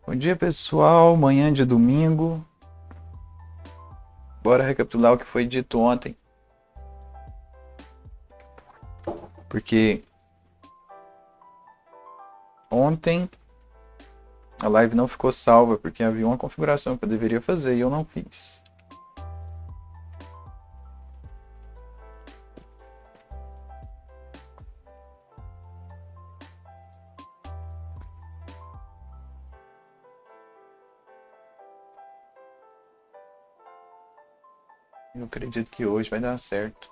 Bom dia, pessoal. Manhã de domingo. Bora recapitular o que foi dito ontem. Porque ontem a live não ficou salva porque havia uma configuração que eu deveria fazer e eu não fiz. Eu acredito que hoje vai dar certo.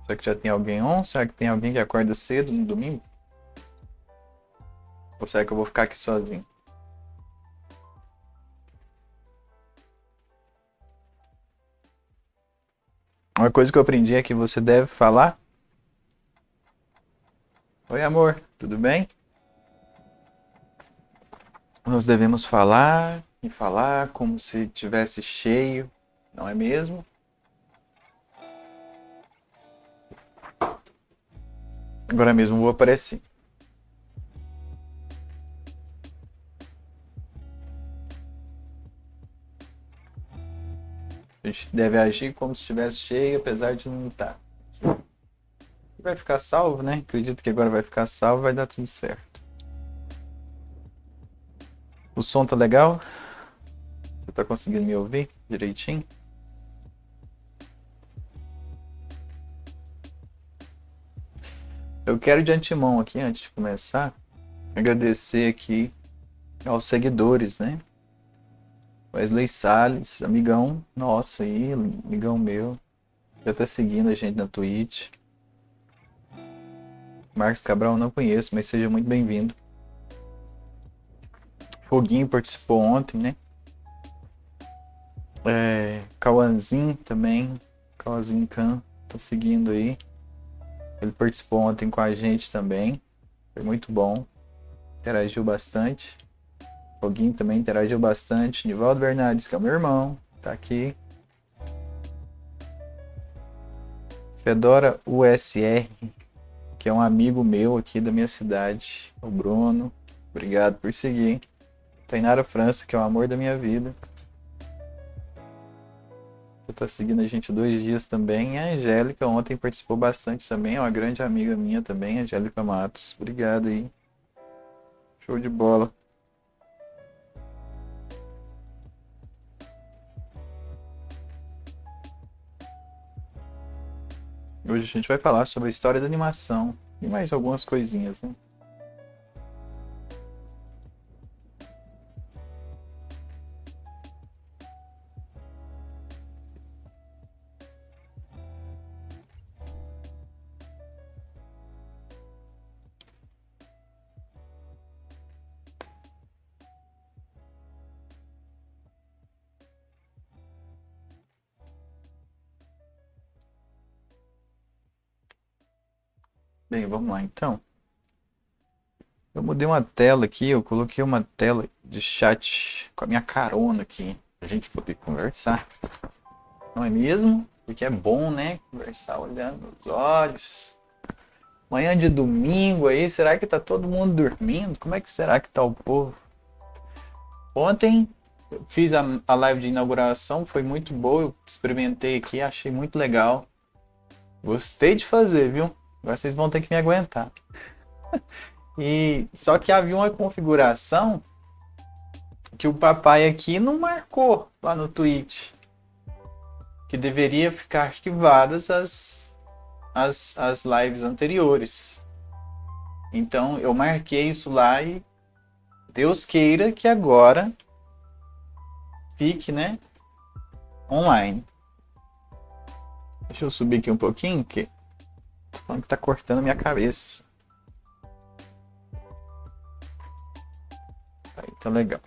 Será que já tem alguém on? Será que tem alguém que acorda cedo no domingo? Ou será que eu vou ficar aqui sozinho? Uma coisa que eu aprendi é que você deve falar. Oi, amor, tudo bem? Nós devemos falar e falar como se tivesse cheio, não é mesmo? Agora mesmo vou aparecer. A gente deve agir como se estivesse cheio, apesar de não estar. Vai ficar salvo, né? Acredito que agora vai ficar salvo, vai dar tudo certo. O som tá legal? Você tá conseguindo me ouvir direitinho? Eu quero de antemão aqui, antes de começar, agradecer aqui aos seguidores, né? Wesley Salles, amigão nosso aí, amigão meu, já tá seguindo a gente na Twitch. Marcos Cabral eu não conheço, mas seja muito bem-vindo. Foguinho participou ontem, né? Cauãzinho também, Cauãzinho Khan, tá seguindo aí. Ele participou ontem com a gente também, foi muito bom, interagiu bastante. Foguinho também interagiu bastante. Nivaldo Bernardes, que é o meu irmão, tá aqui. Fedora USR, que é um amigo meu aqui da minha cidade, o Bruno, obrigado por seguir. Tainara França, que é o amor da minha vida, já tá seguindo a gente 2 dias também. E a Angélica ontem participou bastante também, é uma grande amiga minha também, Angélica Matos, obrigado aí. Show de bola. Hoje a gente vai falar sobre a história da animação e mais algumas coisinhas, né? Bem, vamos lá então. Eu mudei uma tela aqui, eu coloquei uma tela de chat com a minha carona aqui, pra gente poder conversar. Não é mesmo? Porque é bom, né? Conversar olhando nos olhos. Manhã de domingo aí, será que tá todo mundo dormindo? Como é que será que tá o povo? Ontem eu fiz a live de inauguração, foi muito boa, eu experimentei aqui, achei muito legal. Gostei de fazer, viu? Agora vocês vão ter que me aguentar. E só que havia uma configuração que o papai aqui não marcou lá no Twitch, que deveria ficar arquivadas as lives anteriores. Então eu marquei isso lá e Deus queira que agora fique, né, online. Deixa eu subir aqui um pouquinho, que tô falando que tá cortando a minha cabeça. Aí tá legal.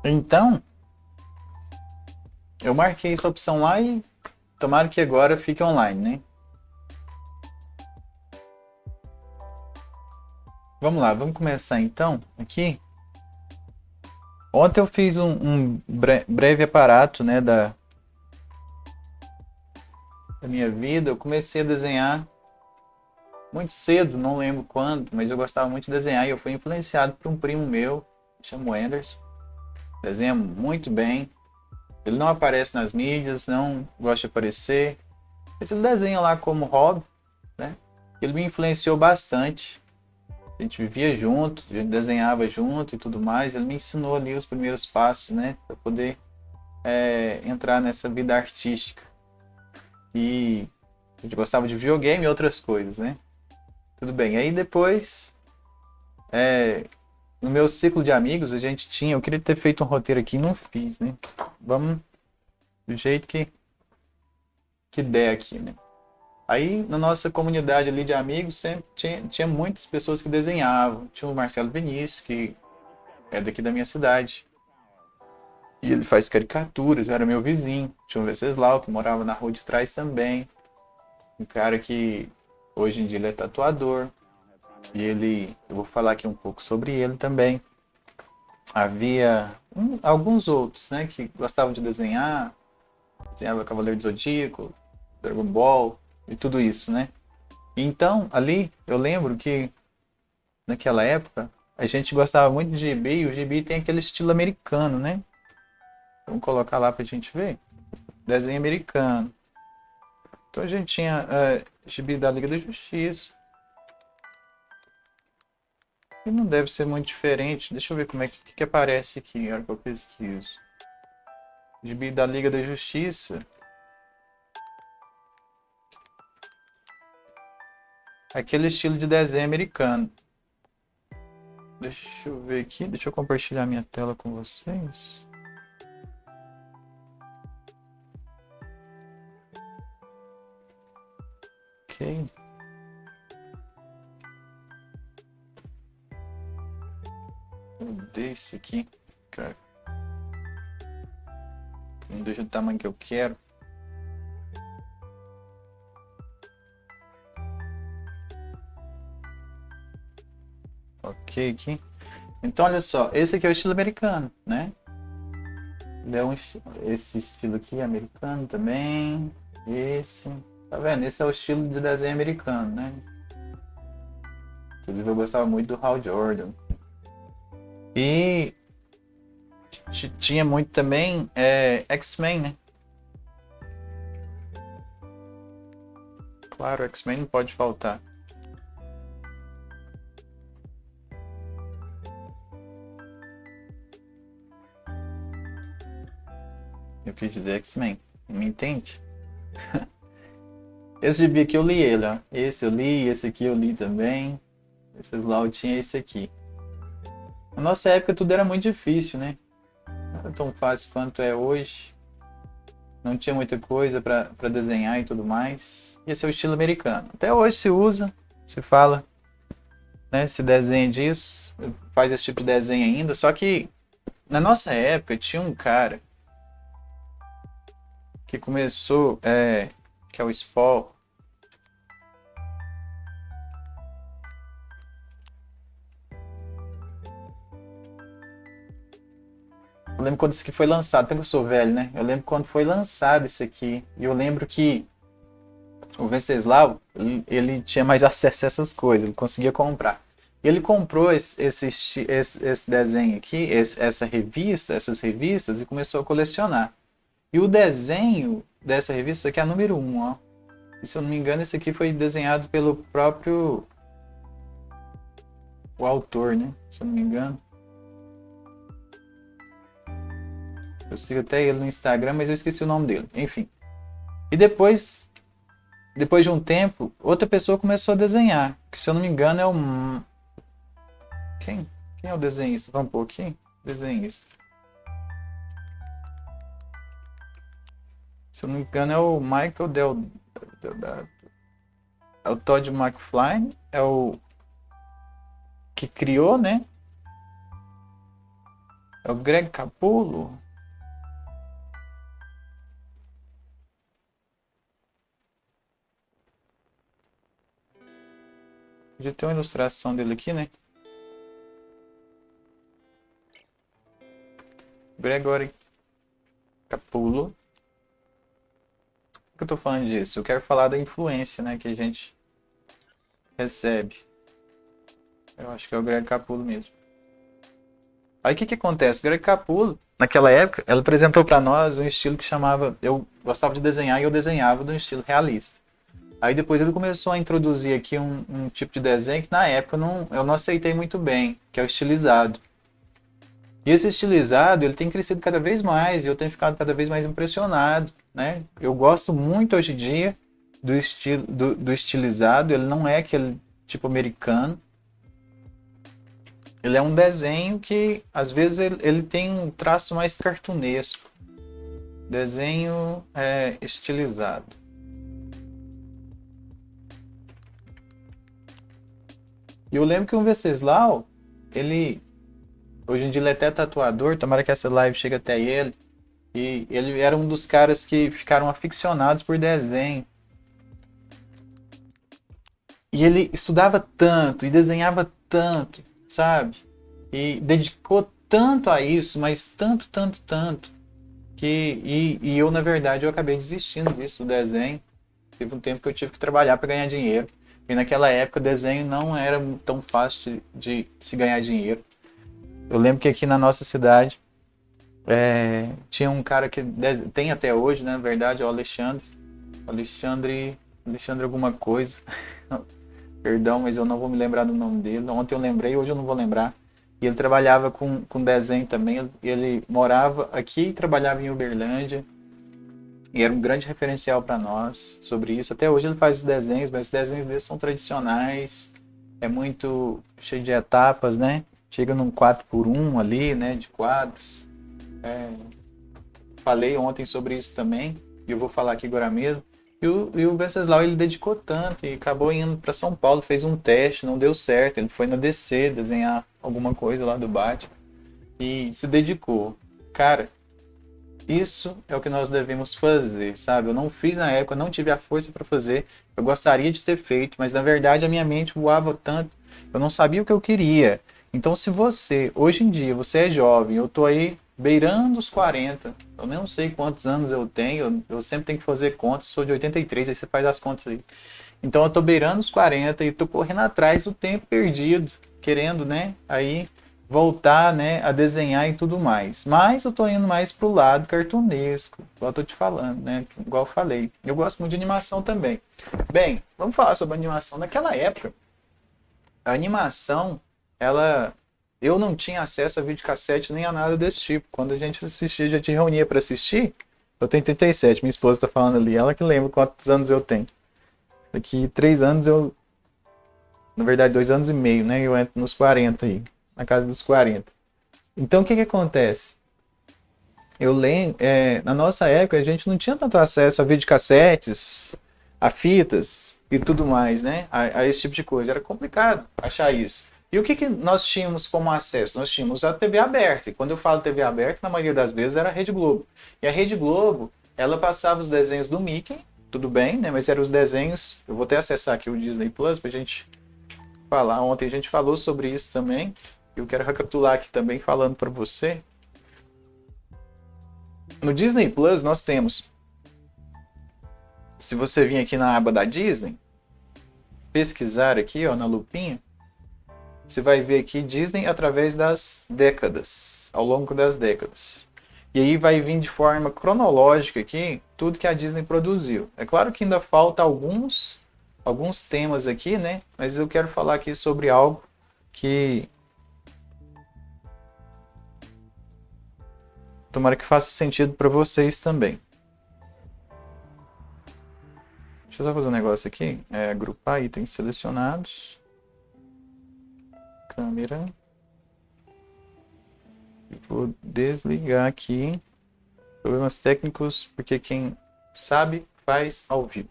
Então, eu marquei essa opção lá e tomara que agora fique online, né? Vamos lá, vamos começar então aqui. Ontem eu fiz um breve aparato, né, da minha vida. Eu comecei a desenhar muito cedo, não lembro quando, mas eu gostava muito de desenhar e eu fui influenciado por um primo meu, chamo Anderson. Desenha muito bem. Ele não aparece nas mídias, não gosta de aparecer, mas ele desenha lá como hobby, né? Ele me influenciou bastante. A gente vivia junto, a gente desenhava junto e tudo mais. Ele me ensinou ali os primeiros passos, né, para poder entrar nessa vida artística. E a gente gostava de videogame e outras coisas, né? Tudo bem. Aí depois, no meu ciclo de amigos, a gente tinha. Eu queria ter feito um roteiro aqui e não fiz, né? Vamos do jeito que der aqui, né? Aí na nossa comunidade ali de amigos sempre tinha muitas pessoas que desenhavam. Tinha o Marcelo Vinícius, que é daqui da minha cidade. E ele faz caricaturas, era meu vizinho. Tinha o Venceslau, que morava na rua de trás também. Um cara que hoje em dia ele é tatuador. E eu vou falar aqui um pouco sobre ele também. Havia alguns outros, né, que gostavam de desenhar. Desenhava Cavaleiro do Zodíaco, Dragon Ball e tudo isso, né? Então, ali, eu lembro que naquela época a gente gostava muito de gibi, e o gibi tem aquele estilo americano, né? Vamos colocar lá pra gente ver. Desenho americano. Então a gente tinha gibi da Liga da Justiça. E não deve ser muito diferente. Deixa eu ver como é que aparece aqui, na hora que eu pesquiso. Gibi da Liga da Justiça. Aquele estilo de desenho americano. Deixa eu ver aqui. Deixa eu compartilhar minha tela com vocês. Ok. Desse aqui, cara. Não deixa do tamanho que eu quero. Ok, aqui. Então, olha só. Esse aqui é o estilo americano, né? Esse estilo aqui é americano também. Esse. Tá vendo? Esse é o estilo de desenho americano, né? Inclusive, eu gostava muito do Hal Jordan. E tinha muito também X-Men, né? Claro, X-Men não pode faltar. Eu quis dizer X-Men. Me entende? Esse gibi aqui eu li ele, ó. Esse eu li, esse aqui eu li também. Esse lá eu tinha esse aqui. Na nossa época tudo era muito difícil, né? Não era tão fácil quanto é hoje. Não tinha muita coisa para desenhar e tudo mais. E esse é o estilo americano. Até hoje se usa, se fala, né? Se desenha disso, faz esse tipo de desenho ainda. Só que na nossa época tinha um cara que começou, que é o Spall. Eu lembro quando isso aqui foi lançado, até que eu sou velho, né? Eu lembro quando foi lançado isso aqui. E eu lembro que o Venceslau, ele tinha mais acesso a essas coisas, ele conseguia comprar. Ele comprou esse desenho aqui, essas revistas, e começou a colecionar. E o desenho dessa revista aqui é a número 1, ó. E, se eu não me engano, esse aqui foi desenhado pelo próprio autor, né? Se eu não me engano. Eu sigo até ele no Instagram, mas eu esqueci o nome dele. Enfim. E depois de um tempo, outra pessoa começou a desenhar. Que, se eu não me engano, é o... Quem é o desenhista? Vamos pôr aqui? Desenhista. Se eu não me engano, é o Michael é o Todd McFarlane. É o que criou, né? É o Greg Capullo. Já tem uma ilustração dele aqui, né? Gregory Capullo. Por que eu tô falando disso? Eu quero falar da influência, né, que a gente recebe. Eu acho que é o Greg Capullo mesmo. Aí o que acontece? O Greg Capullo, naquela época, ela apresentou para nós um estilo que chamava... Eu gostava de desenhar e eu desenhava de um estilo realista. Aí depois ele começou a introduzir aqui um tipo de desenho que na época eu não aceitei muito bem, que é o estilizado. E esse estilizado, ele tem crescido cada vez mais e eu tenho ficado cada vez mais impressionado, né? Eu gosto muito hoje em dia do estilo do estilizado, ele não é aquele tipo americano. Ele é um desenho que, às vezes, ele tem um traço mais cartunesco. Desenho estilizado. E eu lembro que o Venceslau, hoje em dia ele é até tatuador, tomara que essa live chegue até ele. E ele era um dos caras que ficaram aficionados por desenho. E ele estudava tanto e desenhava tanto, sabe? E dedicou tanto a isso, mas tanto, tanto, tanto, e eu, na verdade, eu acabei desistindo disso, do desenho. Teve um tempo que eu tive que trabalhar para ganhar dinheiro. E naquela época o desenho não era tão fácil de se ganhar dinheiro. Eu lembro que aqui na nossa cidade tinha um cara que tem até hoje, né, na verdade, é o Alexandre alguma coisa. Perdão, mas eu não vou me lembrar do nome dele. Ontem eu lembrei, hoje eu não vou lembrar. E ele trabalhava com desenho também. Ele morava aqui e trabalhava em Uberlândia. E era um grande referencial para nós sobre isso. Até hoje ele faz os desenhos, mas os desenhos dele são tradicionais. É muito cheio de etapas, né? Chega num 4x1 ali, né? De quadros. Falei ontem sobre isso também. E eu vou falar aqui agora mesmo. E o Venceslau, ele dedicou tanto e acabou indo para São Paulo, fez um teste, não deu certo. Ele foi na DC desenhar alguma coisa lá do Batman e se dedicou. Cara, isso é o que nós devemos fazer, sabe? Eu não fiz na época, não tive a força para fazer. Eu gostaria de ter feito, mas na verdade a minha mente voava tanto, eu não sabia o que eu queria. Então, se você, hoje em dia, você é jovem, eu tô aí beirando os 40, eu não sei quantos anos eu tenho, eu sempre tenho que fazer contas, sou de 83, aí você faz as contas aí. Então eu tô beirando os 40 e tô correndo atrás do tempo perdido, querendo, né, aí voltar, né, a desenhar e tudo mais. Mas eu tô indo mais pro lado cartunesco, igual eu tô te falando, né, igual eu falei. Eu gosto muito de animação também. Bem, vamos falar sobre animação. Naquela época, a animação, eu não tinha acesso a videocassete nem a nada desse tipo. Quando a gente assistia, já te reunia para assistir. Eu tenho 37, minha esposa tá falando ali, ela que lembra quantos anos eu tenho. Daqui 3 anos na verdade 2 anos e meio, né? Eu entro nos 40 aí, na casa dos 40. Então o que acontece? Eu lembro, na nossa época a gente não tinha tanto acesso a videocassetes, a fitas e tudo mais, né? A esse tipo de coisa. Era complicado achar isso. E o que nós tínhamos como acesso? Nós tínhamos a TV aberta. E quando eu falo TV aberta, na maioria das vezes era a Rede Globo. E a Rede Globo, ela passava os desenhos do Mickey, tudo bem, né? Mas eram os desenhos... Eu vou até acessar aqui o Disney Plus pra gente falar. Ontem a gente falou sobre isso também. Eu quero recapitular aqui também falando para você. No Disney Plus nós temos... Se você vir aqui na aba da Disney, pesquisar aqui, ó, na lupinha, você vai ver aqui Disney através das décadas, ao longo das décadas. E aí vai vir de forma cronológica aqui tudo que a Disney produziu. É claro que ainda falta alguns temas aqui, né? Mas eu quero falar aqui sobre algo que tomara que faça sentido para vocês também. Deixa eu só fazer um negócio aqui. Agrupar itens selecionados. Câmera. Vou desligar aqui. Problemas técnicos, porque quem sabe faz ao vivo.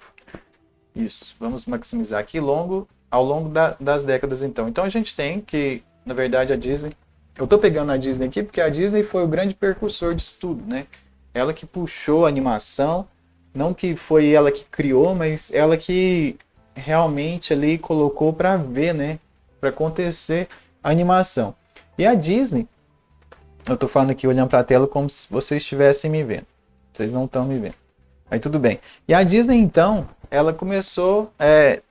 Isso. Vamos maximizar aqui ao longo das décadas, então. Então a gente tem que, na verdade, a Disney... Eu tô pegando a Disney aqui porque a Disney foi o grande precursor disso tudo, né? Ela que puxou a animação. Não que foi ela que criou, mas ela que realmente ali colocou para ver, né? Para acontecer a animação. E a Disney, Eu tô falando aqui olhando pra tela como se vocês estivessem me vendo. Vocês não estão me vendo. Aí tudo bem. E a Disney, então, ela começou.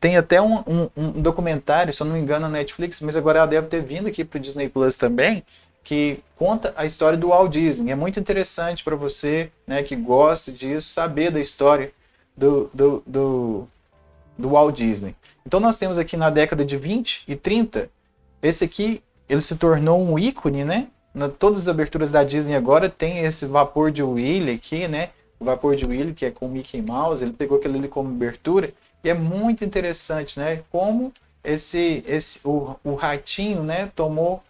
Tem até um documentário, se eu não me engano, na Netflix, mas agora ela deve ter vindo aqui pro Disney Plus também, que conta a história do Walt Disney. É muito interessante para você, né, que gosta disso, saber da história do Walt Disney. Então nós temos aqui na década de 20 e 30, esse aqui, ele se tornou um ícone, né? Todas as aberturas da Disney agora tem esse vapor de Willy aqui, né? O vapor de Willy, que é com Mickey Mouse, ele pegou aquele ali como abertura, e é muito interessante, né? Como o ratinho, né, tomou,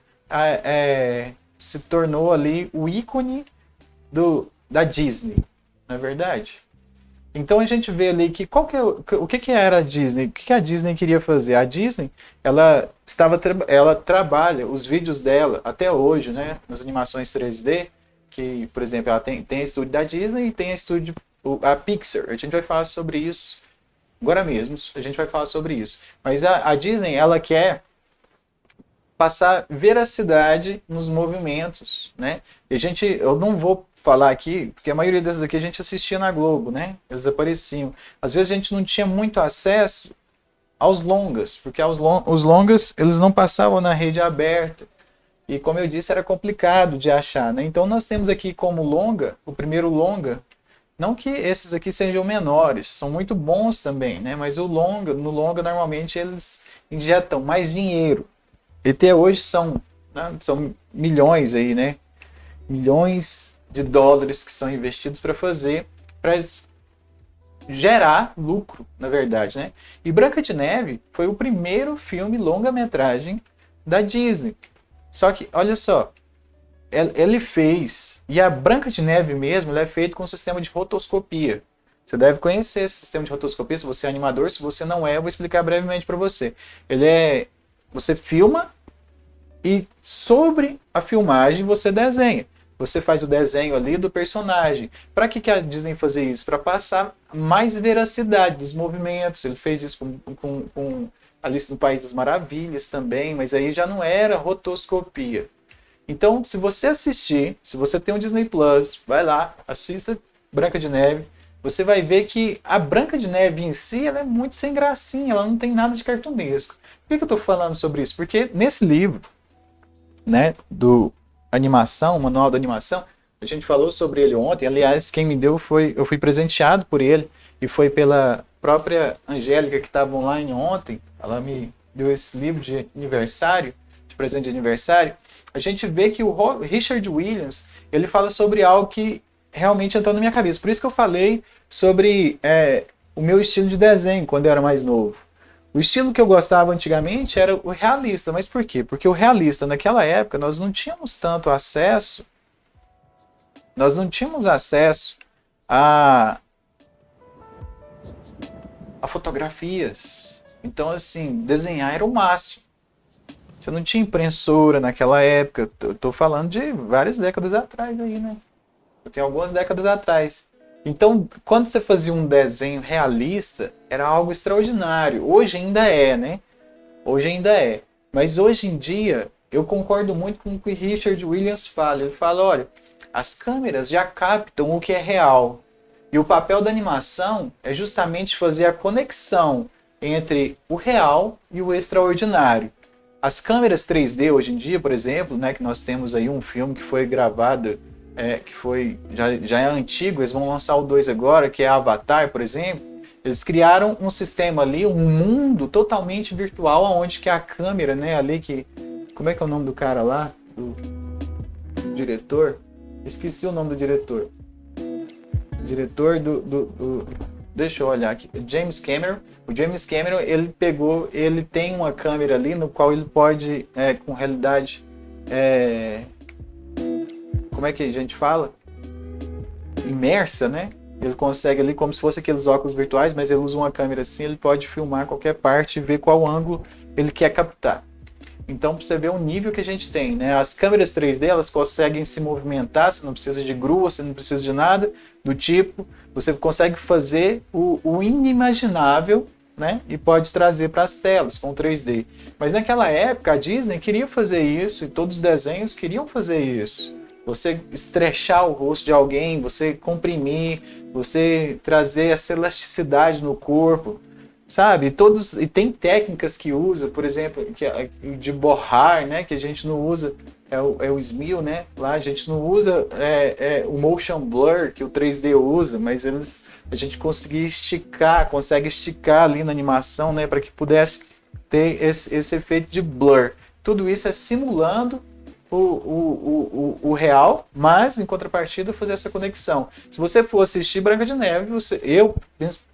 se tornou ali o ícone da Disney, não é verdade? Então a gente vê ali que o que era a Disney? O que a Disney queria fazer? A Disney, ela trabalha os vídeos dela até hoje, né, nas animações 3D, que, por exemplo, ela tem a estúdio da Disney e tem a Pixar. A gente vai falar sobre isso agora mesmo. A gente vai falar sobre isso. Mas a Disney, ela quer passar veracidade nos movimentos, né? Eu não vou falar aqui, porque a maioria dessas aqui a gente assistia na Globo, né? Eles apareciam. Às vezes a gente não tinha muito acesso aos longas, porque os longas eles não passavam na rede aberta. E como eu disse, era complicado de achar, né? Então nós temos aqui como longa, o primeiro longa, não que esses aqui sejam menores, são muito bons também, né? Mas no longa normalmente eles injetam mais dinheiro. E até hoje são milhões aí, né? Milhões de dólares que são investidos para gerar lucro, na verdade, né? E Branca de Neve foi o primeiro filme longa-metragem da Disney. Só que, olha só, ele fez, e a Branca de Neve mesmo, ela é feita com um sistema de rotoscopia. Você deve conhecer esse sistema de rotoscopia, se você é animador, se você não é, eu vou explicar brevemente para você. Você filma e sobre a filmagem você desenha. Você faz o desenho ali do personagem. Para que a Disney fazia isso? Para passar mais veracidade dos movimentos. Ele fez isso com Alice no País das Maravilhas também, mas aí já não era rotoscopia. Então, se você tem um Disney Plus, vai lá, assista Branca de Neve, você vai ver que a Branca de Neve em si, ela é muito sem gracinha, ela não tem nada de cartunesco. Por que eu estou falando sobre isso? Porque nesse livro, né, o manual da animação, a gente falou sobre ele ontem, aliás, quem me deu eu fui presenteado por ele, e foi pela própria Angélica que estava online ontem, ela me deu esse livro de aniversário, de presente de aniversário. A gente vê que o Richard Williams, ele fala sobre algo que realmente entrou na minha cabeça. Por isso que eu falei sobre o meu estilo de desenho quando eu era mais novo. O estilo que eu gostava antigamente era o realista. Mas por quê? Porque o realista, naquela época, nós não tínhamos tanto acesso, a fotografias. Então, assim, desenhar era o máximo. Você não tinha impressora naquela época. Eu tô falando de várias décadas atrás aí, né? Eu tenho algumas décadas atrás. Então, quando você fazia um desenho realista, era algo extraordinário. Hoje ainda é, né? Hoje ainda é. Mas hoje em dia, eu concordo muito com o que Richard Williams fala. Ele fala, olha, as câmeras já captam o que é real. E o papel da animação é justamente fazer a conexão entre o real e o extraordinário. As câmeras 3D hoje em dia, por exemplo, né, que nós temos aí um filme que foi gravado, já é antigo, eles vão lançar o 2 agora, que é Avatar, por exemplo. Eles criaram um sistema ali, um mundo totalmente virtual, onde que a câmera, né, ali que... Como é que é o nome do cara lá? Do diretor? Esqueci o nome do diretor. Diretor deixa eu olhar aqui. James Cameron. O James Cameron, ele tem uma câmera ali no qual ele pode, com realidade, como é que a gente fala? Imersa, né? Ele consegue ali como se fosse aqueles óculos virtuais, mas ele usa uma câmera assim, ele pode filmar qualquer parte e ver qual ângulo ele quer captar. Então, para você ver o nível que a gente tem, né? As câmeras 3D, elas conseguem se movimentar, você não precisa de grua, você não precisa de nada do tipo. Você consegue fazer o inimaginável, né? E pode trazer para as telas com 3D. Mas naquela época, a Disney queria fazer isso, e todos os desenhos queriam fazer isso. você estrechar o rosto de alguém, você comprimir, você trazer essa elasticidade no corpo, sabe? E tem técnicas que usa, por exemplo, de borrar, né? Que a gente não usa, é o Smil, né? Lá a gente não usa o motion blur que o 3D usa, mas a gente consegue esticar ali na animação, né? Para que pudesse ter esse efeito de blur. Tudo isso é simulando o real, mas em contrapartida fazer essa conexão. Se você for assistir Branca de Neve,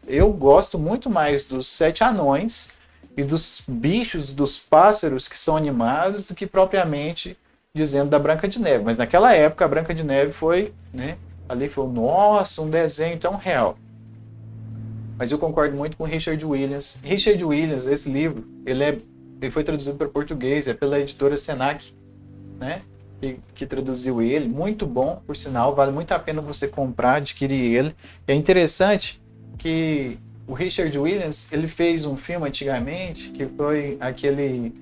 eu gosto muito mais dos Sete Anões e dos bichos, dos pássaros que são animados do que propriamente dizendo da Branca de Neve. Mas naquela época a Branca de Neve foi, né, ali foi, nossa, um desenho tão real. Mas eu concordo muito com Richard Williams. Richard Williams, esse livro, ele foi traduzido para português, é pela editora Senac, né? Que traduziu ele, muito bom, por sinal, vale muito a pena você comprar, adquirir ele. E é interessante que o Richard Williams, ele fez um filme antigamente, que foi aquele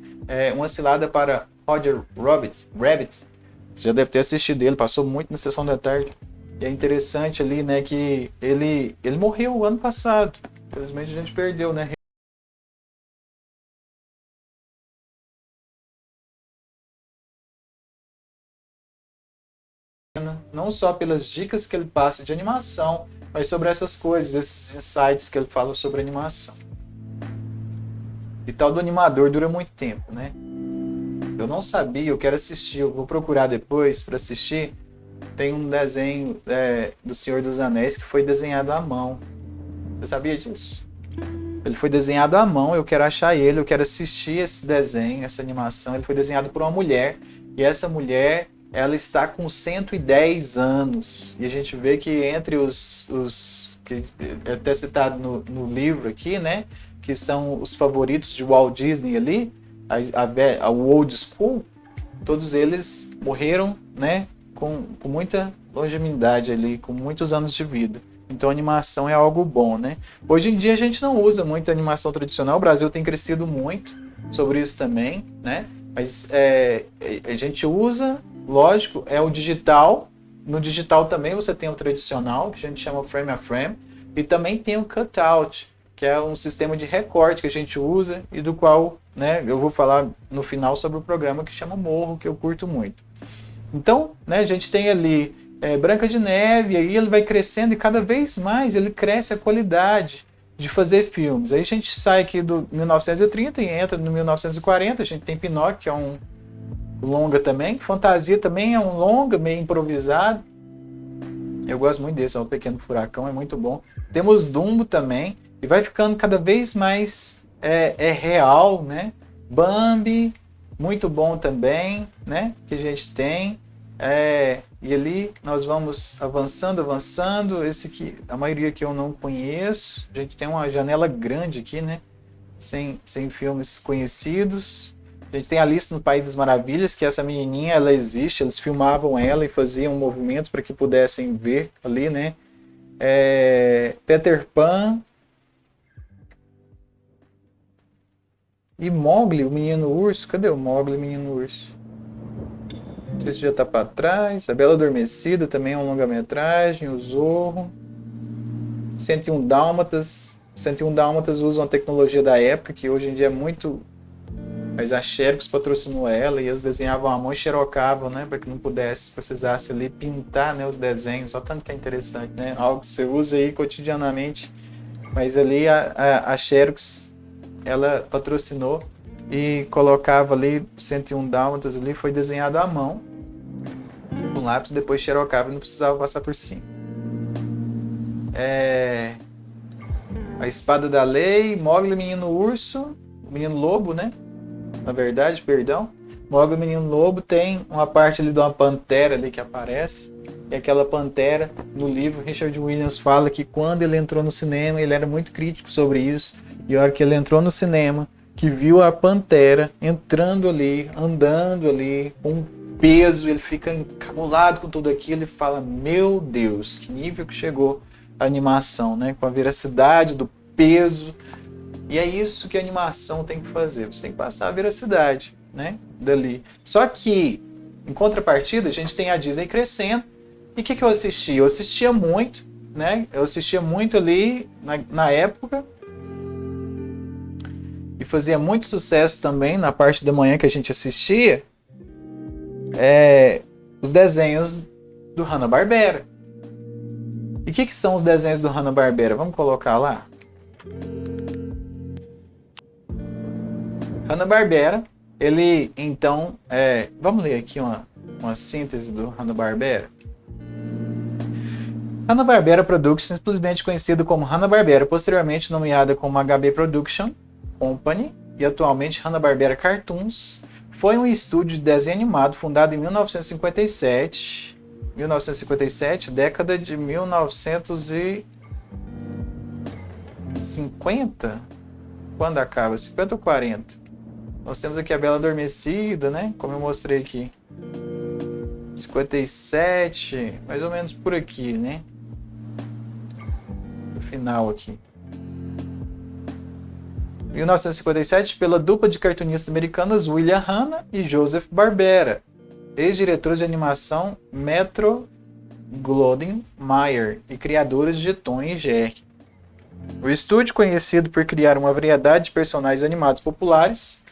Uma Cilada para Roger Rabbit. Você já deve ter assistido ele, passou muito na sessão da tarde. E é interessante ali, né, que ele morreu o ano passado. Infelizmente a gente perdeu, né? Não só pelas dicas que ele passa de animação, mas sobre essas coisas, esses insights que ele fala sobre animação. E tal do animador dura muito tempo, né? Eu não sabia, eu quero assistir, eu vou procurar depois para assistir. Tem um desenho do Senhor dos Anéis que foi desenhado à mão. Você sabia disso? Ele foi desenhado à mão, eu quero achar ele, eu quero assistir esse desenho, essa animação. Ele foi desenhado por uma mulher, e essa mulher, ela está com 110 anos. E a gente vê que entre os que é até citado no livro aqui, né, que são os favoritos de Walt Disney ali, a old school, todos eles morreram, né, com muita longevidade ali, com muitos anos de vida. Então a animação é algo bom, né? Hoje em dia a gente não usa muito animação tradicional, o Brasil tem crescido muito sobre isso também, né? Mas a gente usa, lógico, é o digital. No digital também você tem o tradicional, que a gente chama frame a frame, e também tem o cutout, que é um sistema de recorte que a gente usa e do qual, né, eu vou falar no final sobre o programa que chama Morro, que eu curto muito. Então, né, a gente tem ali Branca de Neve, e aí ele vai crescendo e cada vez mais ele cresce a qualidade de fazer filmes. Aí a gente sai aqui do 1930 e entra no 1940, a gente tem Pinóquio, que é um longa também, Fantasia também é um longa, meio improvisado. Eu gosto muito desse, é um Pequeno Furacão, é muito bom. Temos Dumbo também, e vai ficando cada vez mais real, né? Bambi, muito bom também, né? Que a gente tem. E ali nós vamos avançando. Esse aqui, a maioria que eu não conheço. A gente tem uma janela grande aqui, né? Sem filmes conhecidos. A gente tem Alice no País das Maravilhas, que essa menininha, ela existe, eles filmavam ela e faziam movimentos para que pudessem ver ali, né? Peter Pan e Mowgli, o Menino Urso. Cadê o Mowgli, o Menino Urso? Não sei se já está para trás. A Bela Adormecida também é um longa-metragem. O Zorro. 101 Dálmatas. 101 Dálmatas usa uma tecnologia da época que hoje em dia é muito... Mas a Xerox patrocinou ela e eles desenhavam à mão e xerocavam, né? Para que não precisasse ali pintar, né, os desenhos. Só tanto que é interessante, né? Algo que você usa aí cotidianamente. Mas ali a Xerox, ela patrocinou e colocava ali 101 Dálmatas ali, foi desenhado à mão com lápis, depois xerocava e não precisava passar por cima. A Espada da Lei, Mowgli, Menino Urso, Menino Lobo, né? Na verdade, perdão. Mowgli, Menino Lobo, tem uma parte ali de uma pantera ali que aparece. E aquela pantera, no livro, Richard Williams fala que quando ele entrou no cinema, ele era muito crítico sobre isso. E a hora que ele entrou no cinema, que viu a pantera entrando ali, andando ali, com um peso, ele fica encabulado com tudo aquilo e fala, meu Deus, que nível que chegou a animação, né? Com a veracidade do peso. E é isso que a animação tem que fazer, você tem que passar a veracidade, né? Dali. Só que Em contrapartida, a gente tem a Disney crescendo. E o que eu assistia? Eu assistia muito, né? Eu assistia muito ali na época. E fazia muito sucesso também na parte da manhã que a gente assistia. Os desenhos do Hanna-Barbera. E o que são os desenhos do Hanna-Barbera? Vamos colocar lá. Hanna-Barbera, ele então... vamos ler aqui uma síntese do Hanna-Barbera. Hanna-Barbera Productions, simplesmente conhecido como Hanna-Barbera, posteriormente nomeada como HB Production Company e atualmente Hanna-Barbera Cartoons, foi um estúdio de desenho animado fundado em 1957, década de 1950? Quando acaba? 50 ou 40? Nós temos aqui a Bela Adormecida, né? Como eu mostrei aqui. 57, mais ou menos por aqui, né? No final aqui. 1957, pela dupla de cartunistas americanos William Hanna e Joseph Barbera, ex-diretores de animação Metro-Goldwyn-Mayer e criadores de Tom e Jerry. O estúdio, conhecido por criar uma variedade de personagens animados populares,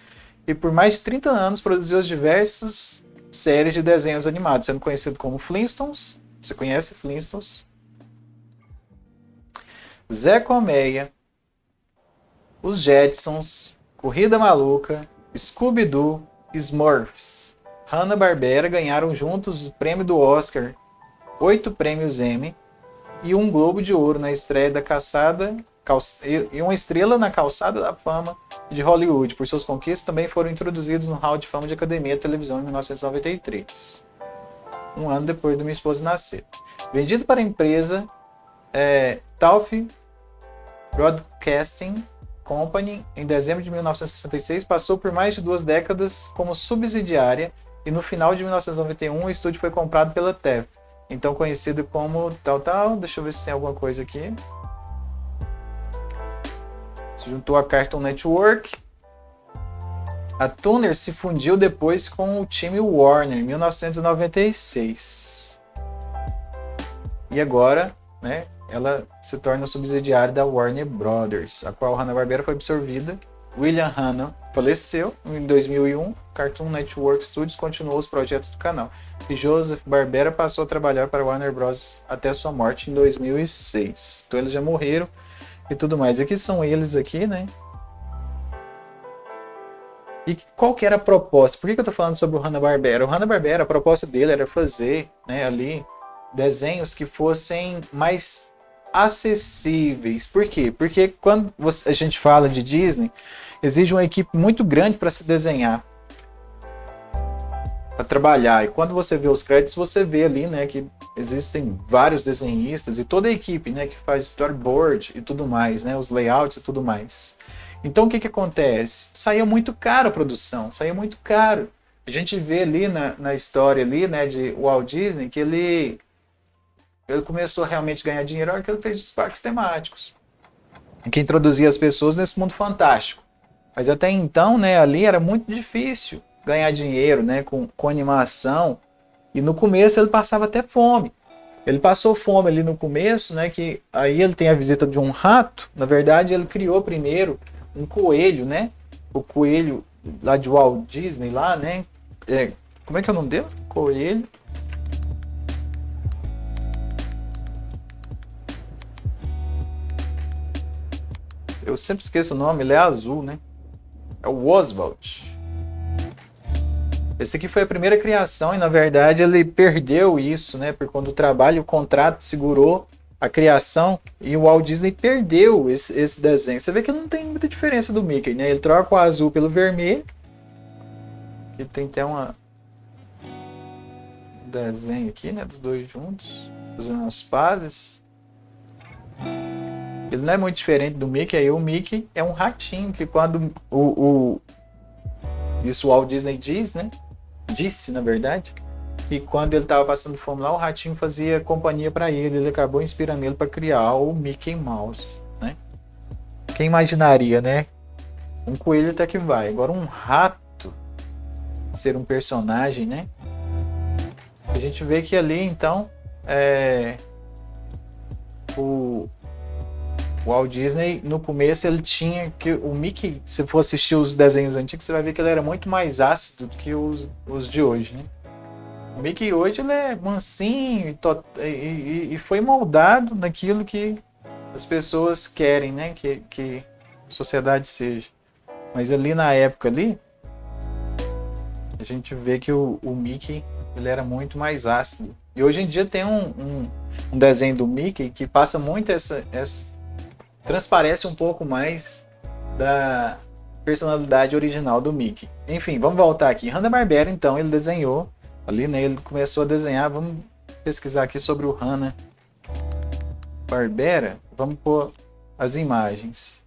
e por mais de 30 anos produziu as diversas séries de desenhos animados, sendo conhecido como Flintstones. Você conhece Flintstones? Zé Colmeia, Os Jetsons, Corrida Maluca, Scooby-Doo e Smurfs. Hanna-Barbera ganharam juntos o prêmio do Oscar, 8 prêmios Emmy e um Globo de Ouro na estreia da e uma estrela na calçada da fama de Hollywood. Por suas conquistas, também foram introduzidos no Hall de Fama de Academia de Televisão em 1993, um ano depois de minha esposa nascer. Vendido para a empresa Tauffe Broadcasting Company em dezembro de 1966, passou por mais de 2 décadas como subsidiária e no final de 1991 o estúdio foi comprado pela TEF, então conhecido como tal. Deixa eu ver se tem alguma coisa aqui. Se juntou a Cartoon Network. A Turner se fundiu depois com o time Warner em 1996. E agora, né, ela se torna subsidiária da Warner Brothers, a qual Hanna-Barbera foi absorvida. William Hanna faleceu em 2001. Cartoon Network Studios continuou os projetos do canal. E Joseph Barbera passou a trabalhar para a Warner Bros. Até sua morte em 2006. Então eles já morreram e tudo mais. Aqui são eles aqui, né? E qual que era a proposta? Por que eu estou falando sobre o Hanna-Barbera? O Hanna-Barbera, a proposta dele era fazer, né, ali desenhos que fossem mais acessíveis. Por quê? Porque quando a gente fala de Disney, exige uma equipe muito grande para se desenhar, para trabalhar. E quando você vê os créditos, você vê ali, né, que existem vários desenhistas e toda a equipe, né, que faz storyboard e tudo mais, né, os layouts e tudo mais. Então o que acontece? Saía muito caro a produção, saía muito caro. A gente vê ali na história ali, né, de Walt Disney que ele começou a realmente ganhar dinheiro na hora que ele fez os parques temáticos, que introduzia as pessoas nesse mundo fantástico. Mas até então, né, ali era muito difícil ganhar dinheiro, né, com animação. E no começo ele passava até fome. Ele passou fome ali no começo, né, que aí ele tem a visita de um rato. Na verdade, ele criou primeiro um coelho, né? O coelho lá de Walt Disney, lá, né? Como é que é o nome dele? Coelho. Eu sempre esqueço o nome, ele é azul, né? É o Oswald. Esse aqui foi a primeira criação e, na verdade, ele perdeu isso, né? Porque quando o contrato segurou a criação e o Walt Disney perdeu esse desenho. Você vê que não tem muita diferença do Mickey, né? Ele troca o azul pelo vermelho. Aqui tem até um desenho aqui, né? Dos dois juntos, fazendo as pazes. Ele não é muito diferente do Mickey. Aí o Mickey é um ratinho que quando isso o Walt Disney diz, né? Disse, na verdade, que quando ele estava passando fome lá, o ratinho fazia companhia para ele. Ele acabou inspirando ele para criar o Mickey Mouse, né? Quem imaginaria, né? Um coelho até que vai. Agora um rato ser um personagem, né? gente vê que ali, então, o Walt Disney, no começo, ele tinha que o Mickey, se for assistir os desenhos antigos, você vai ver que ele era muito mais ácido do que os de hoje, né? O Mickey hoje ele é mansinho e foi moldado naquilo que as pessoas querem, né? Que a sociedade seja. Mas ali na época ali, a gente vê que o Mickey ele era muito mais ácido. E hoje em dia tem um desenho do Mickey que passa muito transparece um pouco mais da personalidade original do Mickey. Enfim, vamos voltar aqui. Hanna-Barbera, então, ele desenhou ali, né? Ele começou a desenhar. Vamos pesquisar aqui sobre o Hanna-Barbera. Vamos pôr as imagens.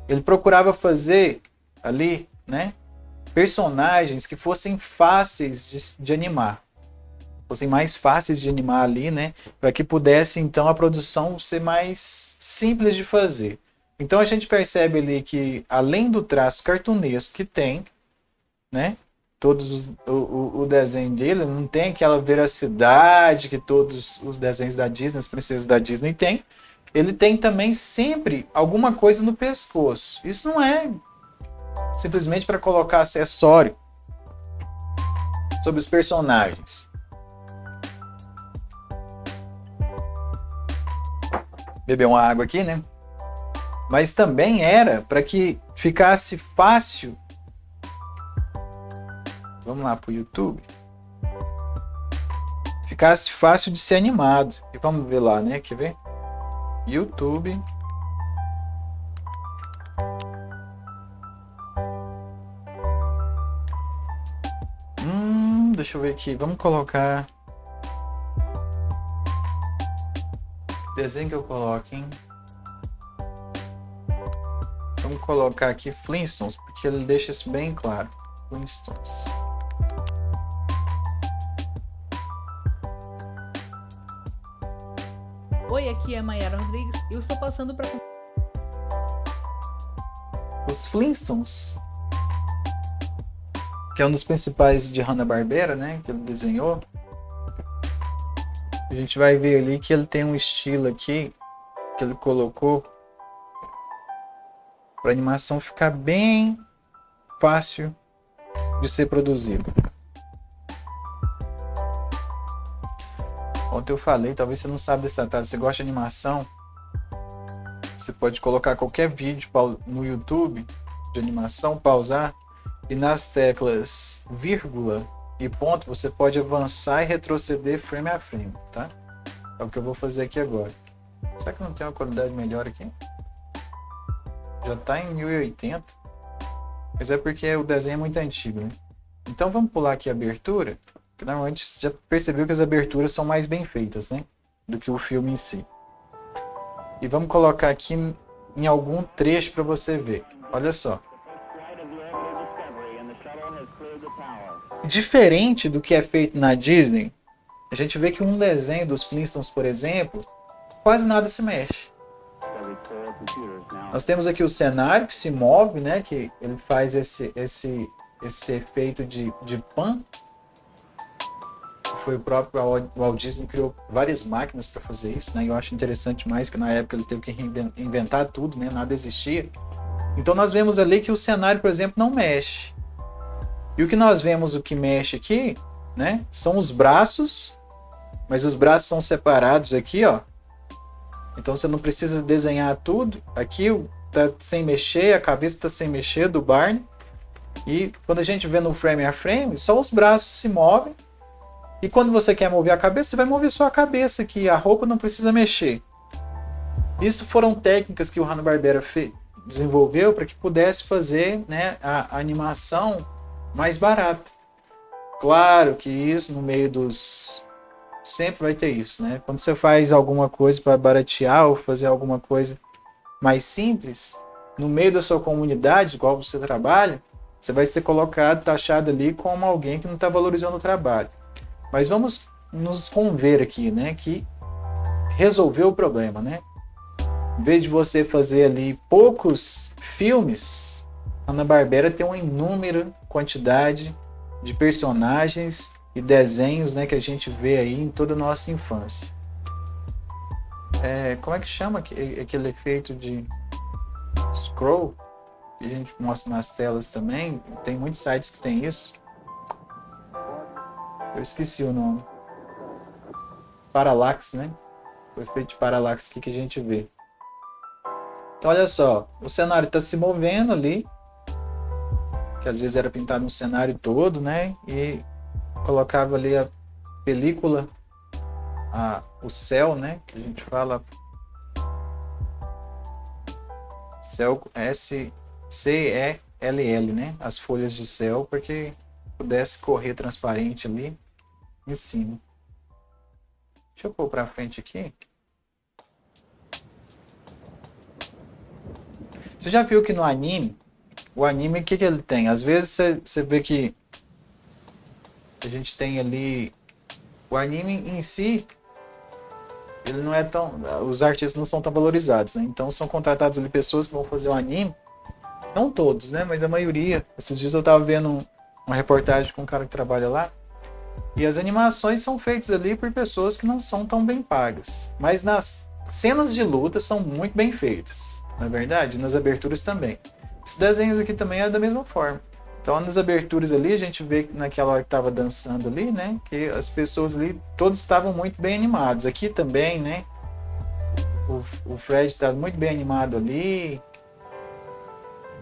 Ele procurava fazer ali, né? Personagens que fossem fáceis de animar. Fossem mais fáceis de animar ali, né? Para que pudesse, então, a produção ser mais simples de fazer. Então a gente percebe ali que, além do traço cartunesco que tem, né? O desenho dele não tem aquela veracidade que todos os desenhos da Disney, as princesas da Disney têm. Ele tem também sempre alguma coisa no pescoço. Isso não é simplesmente para colocar acessório sobre os personagens. Beber uma água aqui, né? Mas também era para que ficasse fácil. Vamos lá para o YouTube. Ficasse fácil de ser animado. E vamos ver lá, né? Quer ver? YouTube. Deixa eu ver aqui. Vamos colocar. Desenho que eu coloco, hein? Vamos colocar aqui Flintstones, porque ele deixa isso bem claro. Flintstones. Oi, aqui é a Mayara Rodrigues e eu estou passando para... Os Flintstones, que é um dos principais de Hanna-Barbera, né? Que ele desenhou. A gente vai ver ali que ele tem um estilo aqui que ele colocou para a animação ficar bem fácil de ser produzido. Ontem eu falei, talvez você não sabe desse detalhe, você gosta de animação, você pode colocar qualquer vídeo no YouTube de animação, pausar, e nas teclas vírgula e ponto você pode avançar e retroceder frame a frame, tá? É o que eu vou fazer aqui agora. Será que não tem uma qualidade melhor aqui? Já está em 1080, mas é porque o desenho é muito antigo, né? Então vamos pular aqui a abertura, que normalmente você já percebeu que as aberturas são mais bem feitas, né? Do que o filme em si. E vamos colocar aqui em algum trecho para você ver. Olha só. Diferente do que é feito na Disney, a gente vê que um desenho dos Flintstones, por exemplo, quase nada se mexe. Nós temos aqui o cenário que se move, né? Que ele faz esse efeito de pan. Foi o próprio Walt Disney que criou várias máquinas para fazer isso, né? E eu acho interessante mais que na época ele teve que inventar tudo, né? Nada existia. Então nós vemos ali que o cenário, por exemplo, não mexe. E o que nós vemos, o que mexe aqui, né? São os braços, mas os braços são separados aqui, ó. Então você não precisa desenhar tudo. Aqui tá sem mexer, a cabeça tá sem mexer do Barney. E quando a gente vê no frame a frame, só os braços se movem. E quando você quer mover a cabeça, você vai mover só a cabeça aqui. A roupa não precisa mexer. Isso foram técnicas que o Hanna-Barbera desenvolveu para que pudesse fazer, né, a animação mais barata. Claro que isso no meio dos... Sempre vai ter isso, né? Quando você faz alguma coisa para baratear ou fazer alguma coisa mais simples, no meio da sua comunidade, igual você trabalha, você vai ser colocado, taxado ali como alguém que não está valorizando o trabalho. Mas vamos nos conver aqui, né? Que resolveu o problema, né? Em vez de você fazer ali poucos filmes, a Hanna-Barbera tem uma inúmera quantidade de personagens e desenhos, né, que a gente vê aí em toda a nossa infância. Como é que chama aquele efeito de scroll que a gente mostra nas telas também? Tem muitos sites que tem isso. Eu esqueci o nome. Parallax, né? O efeito de parallax aqui que a gente vê. Então olha só, o cenário está se movendo ali, que às vezes era pintado um cenário todo, né? E colocava ali a película, o céu, né? Que a gente fala céu, C-E-L-L, né? As folhas de céu, para que pudesse correr transparente ali em cima. Deixa eu pôr para frente aqui. Você já viu que no anime, o anime, o que ele tem? Às vezes você vê que a gente tem ali o anime em si, ele não é tão, os artistas não são tão valorizados, né? Então são contratados ali pessoas que vão fazer o anime, não todos, né? Mas a maioria. Esses dias eu estava vendo uma reportagem com um cara que trabalha lá, e as animações são feitas ali por pessoas que não são tão bem pagas, mas nas cenas de luta são muito bem feitas, na verdade, nas aberturas também. Esses desenhos aqui também é da mesma forma. Então nas aberturas ali a gente vê que naquela hora que estava dançando ali, né, que as pessoas ali todos estavam muito bem animados. Aqui também, né, o Fred está muito bem animado ali,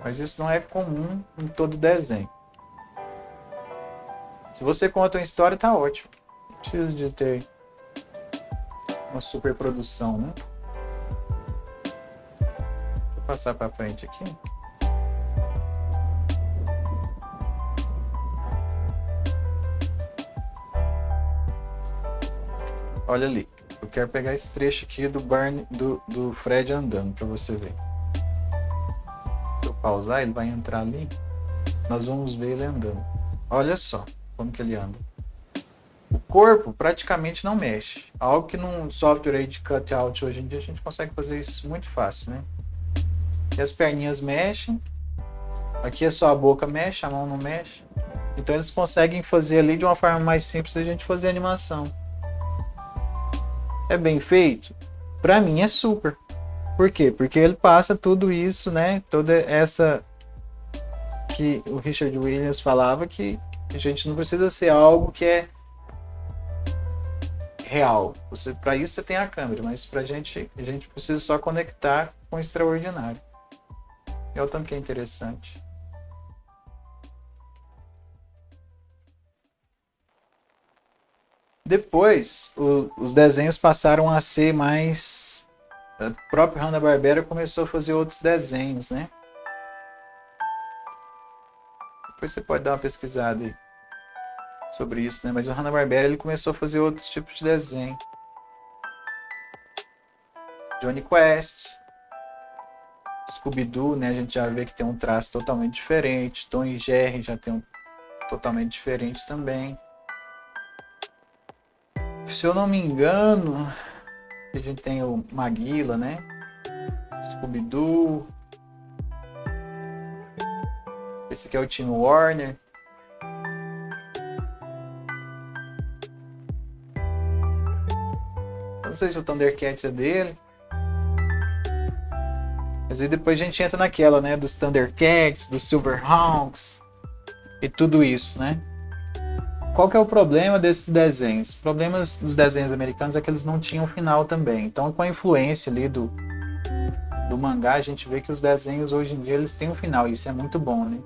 mas isso não é comum em todo desenho. Se você conta uma história, tá ótimo. Não precisa de ter uma super produção, né? Deixa eu passar para frente aqui. Olha ali. Eu quero pegar esse trecho aqui do Barney, do Fred andando, para você ver. Se eu pausar, ele vai entrar ali. Nós vamos ver ele andando. Olha só como que ele anda. O corpo praticamente não mexe. Algo que num software aí de cutout hoje em dia a gente consegue fazer isso muito fácil, né? E as perninhas mexem. Aqui é só a boca mexe, a mão não mexe. Então eles conseguem fazer ali de uma forma mais simples a gente fazer a animação. É bem feito? Pra mim é super. Por quê? Porque ele passa tudo isso, né? Toda essa que o Richard Williams falava, que a gente não precisa ser algo que é real. Para isso você tem a câmera, mas a gente precisa só conectar com o extraordinário. É o tanto que é interessante. Depois, os desenhos passaram a ser mais... A própria Hanna-Barbera começou a fazer outros desenhos, né? Depois você pode dar uma pesquisada aí sobre isso, né? Mas o Hanna-Barbera ele começou a fazer outros tipos de desenho. Johnny Quest, Scooby-Doo, né? A gente já vê que tem um traço totalmente diferente. Tom e Jerry já tem um totalmente diferente também. Se eu não me engano, a gente tem o Maguila, né? Scooby-Doo. Esse aqui é o Time Warner. Eu não sei se o Thundercats é dele. Mas aí depois a gente entra naquela, né? Dos Thundercats, dos Silverhawks e tudo isso, né? Qual que é o problema desses desenhos? Os problemas dos desenhos americanos é que eles não tinham final também. Então, com a influência ali do mangá, a gente vê que os desenhos hoje em dia eles têm um final. E isso é muito bom, né?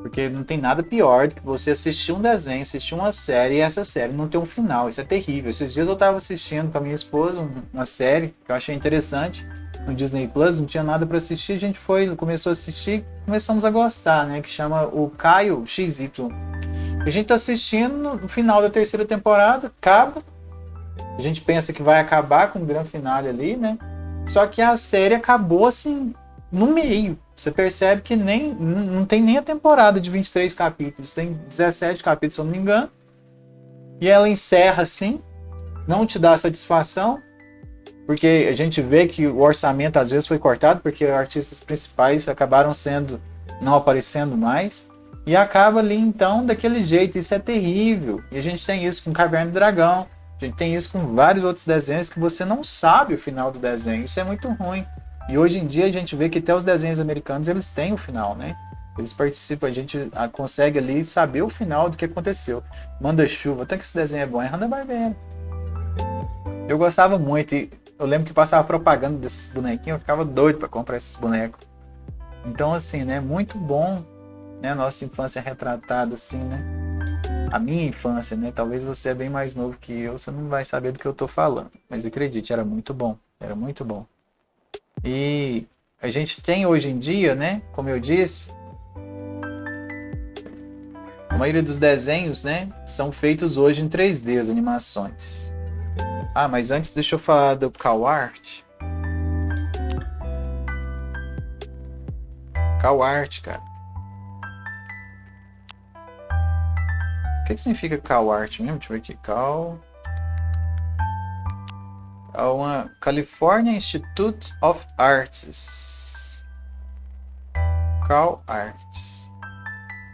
Porque não tem nada pior do que você assistir um desenho, assistir uma série e essa série não ter um final. Isso é terrível. Esses dias eu estava assistindo com a minha esposa uma série que eu achei interessante no Disney Plus, não tinha nada para assistir, a gente começou a assistir, começamos a gostar, né? Que chama o Caio XY. A gente tá assistindo no final da terceira temporada, acaba. A gente pensa que vai acabar com o grande finale ali, né? Só que a série acabou assim, no meio. Você percebe que não tem nem a temporada de 23 capítulos, tem 17 capítulos, se eu não me engano. E ela encerra assim, não te dá satisfação, porque a gente vê que o orçamento às vezes foi cortado, porque os artistas principais acabaram não aparecendo mais. E acaba ali, então, daquele jeito. Isso é terrível. E a gente tem isso com Caverna do Dragão. A gente tem isso com vários outros desenhos que você não sabe o final do desenho. Isso é muito ruim. E hoje em dia a gente vê que até os desenhos americanos, eles têm o final, né? Eles participam, a gente consegue ali saber o final do que aconteceu. Manda-chuva, até que esse desenho é bom. É Hanna-Barbera. Eu gostava muito. E eu lembro que passava propaganda desses bonequinhos. Eu ficava doido para comprar esses bonecos. Então, assim, né? Muito bom, né? Nossa infância retratada, assim, né? A minha infância, né? Talvez você é bem mais novo que eu, você não vai saber do que eu tô falando. Mas acredite, era muito bom. Era muito bom. E a gente tem hoje em dia, né? Como eu disse, a maioria dos desenhos, né? São feitos hoje em 3D, as animações. Ah, mas antes deixa eu falar do CalArt. CalArt, cara. O que significa CalArt mesmo? Deixa eu ver aqui. É uma California Institute of Arts. CalArt.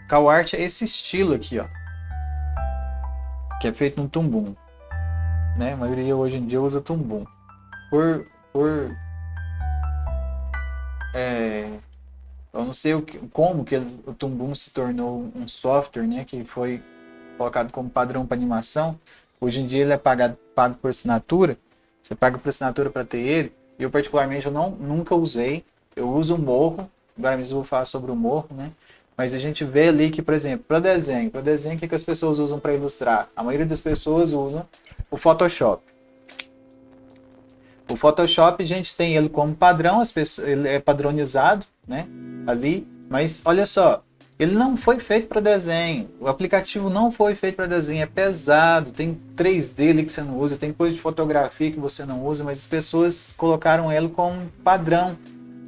CalArt é esse estilo aqui, ó. Que é feito no Toon, né? A maioria hoje em dia usa Toon. Eu não sei como que o Toon se tornou um software, né? Que foi colocado como padrão para animação. Hoje em dia ele é pago por assinatura. Você paga por assinatura para ter ele. Eu particularmente nunca usei. Eu uso o Morro. Agora mesmo eu vou falar sobre o Morro, né? Mas a gente vê ali que, por exemplo, para desenho, o que as pessoas usam para ilustrar? A maioria das pessoas usam o Photoshop. O Photoshop, a gente tem ele como padrão, ele é padronizado, né? Ali, mas olha só, ele não foi feito para desenho. O aplicativo não foi feito para desenho, é pesado, tem 3D ali que você não usa, tem coisa de fotografia que você não usa, mas as pessoas colocaram ele como padrão,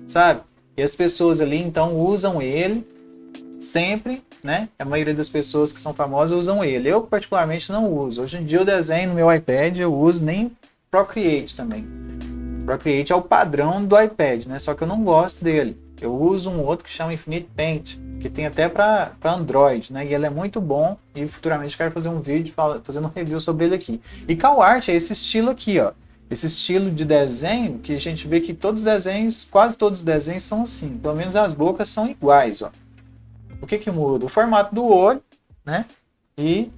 sabe? E as pessoas ali então usam ele sempre, né? A maioria das pessoas que são famosas usam ele. Eu particularmente não uso. Hoje em dia eu desenho no meu iPad, eu uso nem Procreate também. Procreate é o padrão do iPad, né? Só que eu não gosto dele. Eu uso um outro que chama Infinite Paint, que tem até para Android, né? E ele é muito bom e futuramente quero fazer um vídeo fazendo um review sobre ele aqui. E CalArt é esse estilo aqui, ó. Esse estilo de desenho que a gente vê que todos os desenhos, quase todos os desenhos são assim. Pelo menos as bocas são iguais, ó. O que muda? O formato do olho, né? E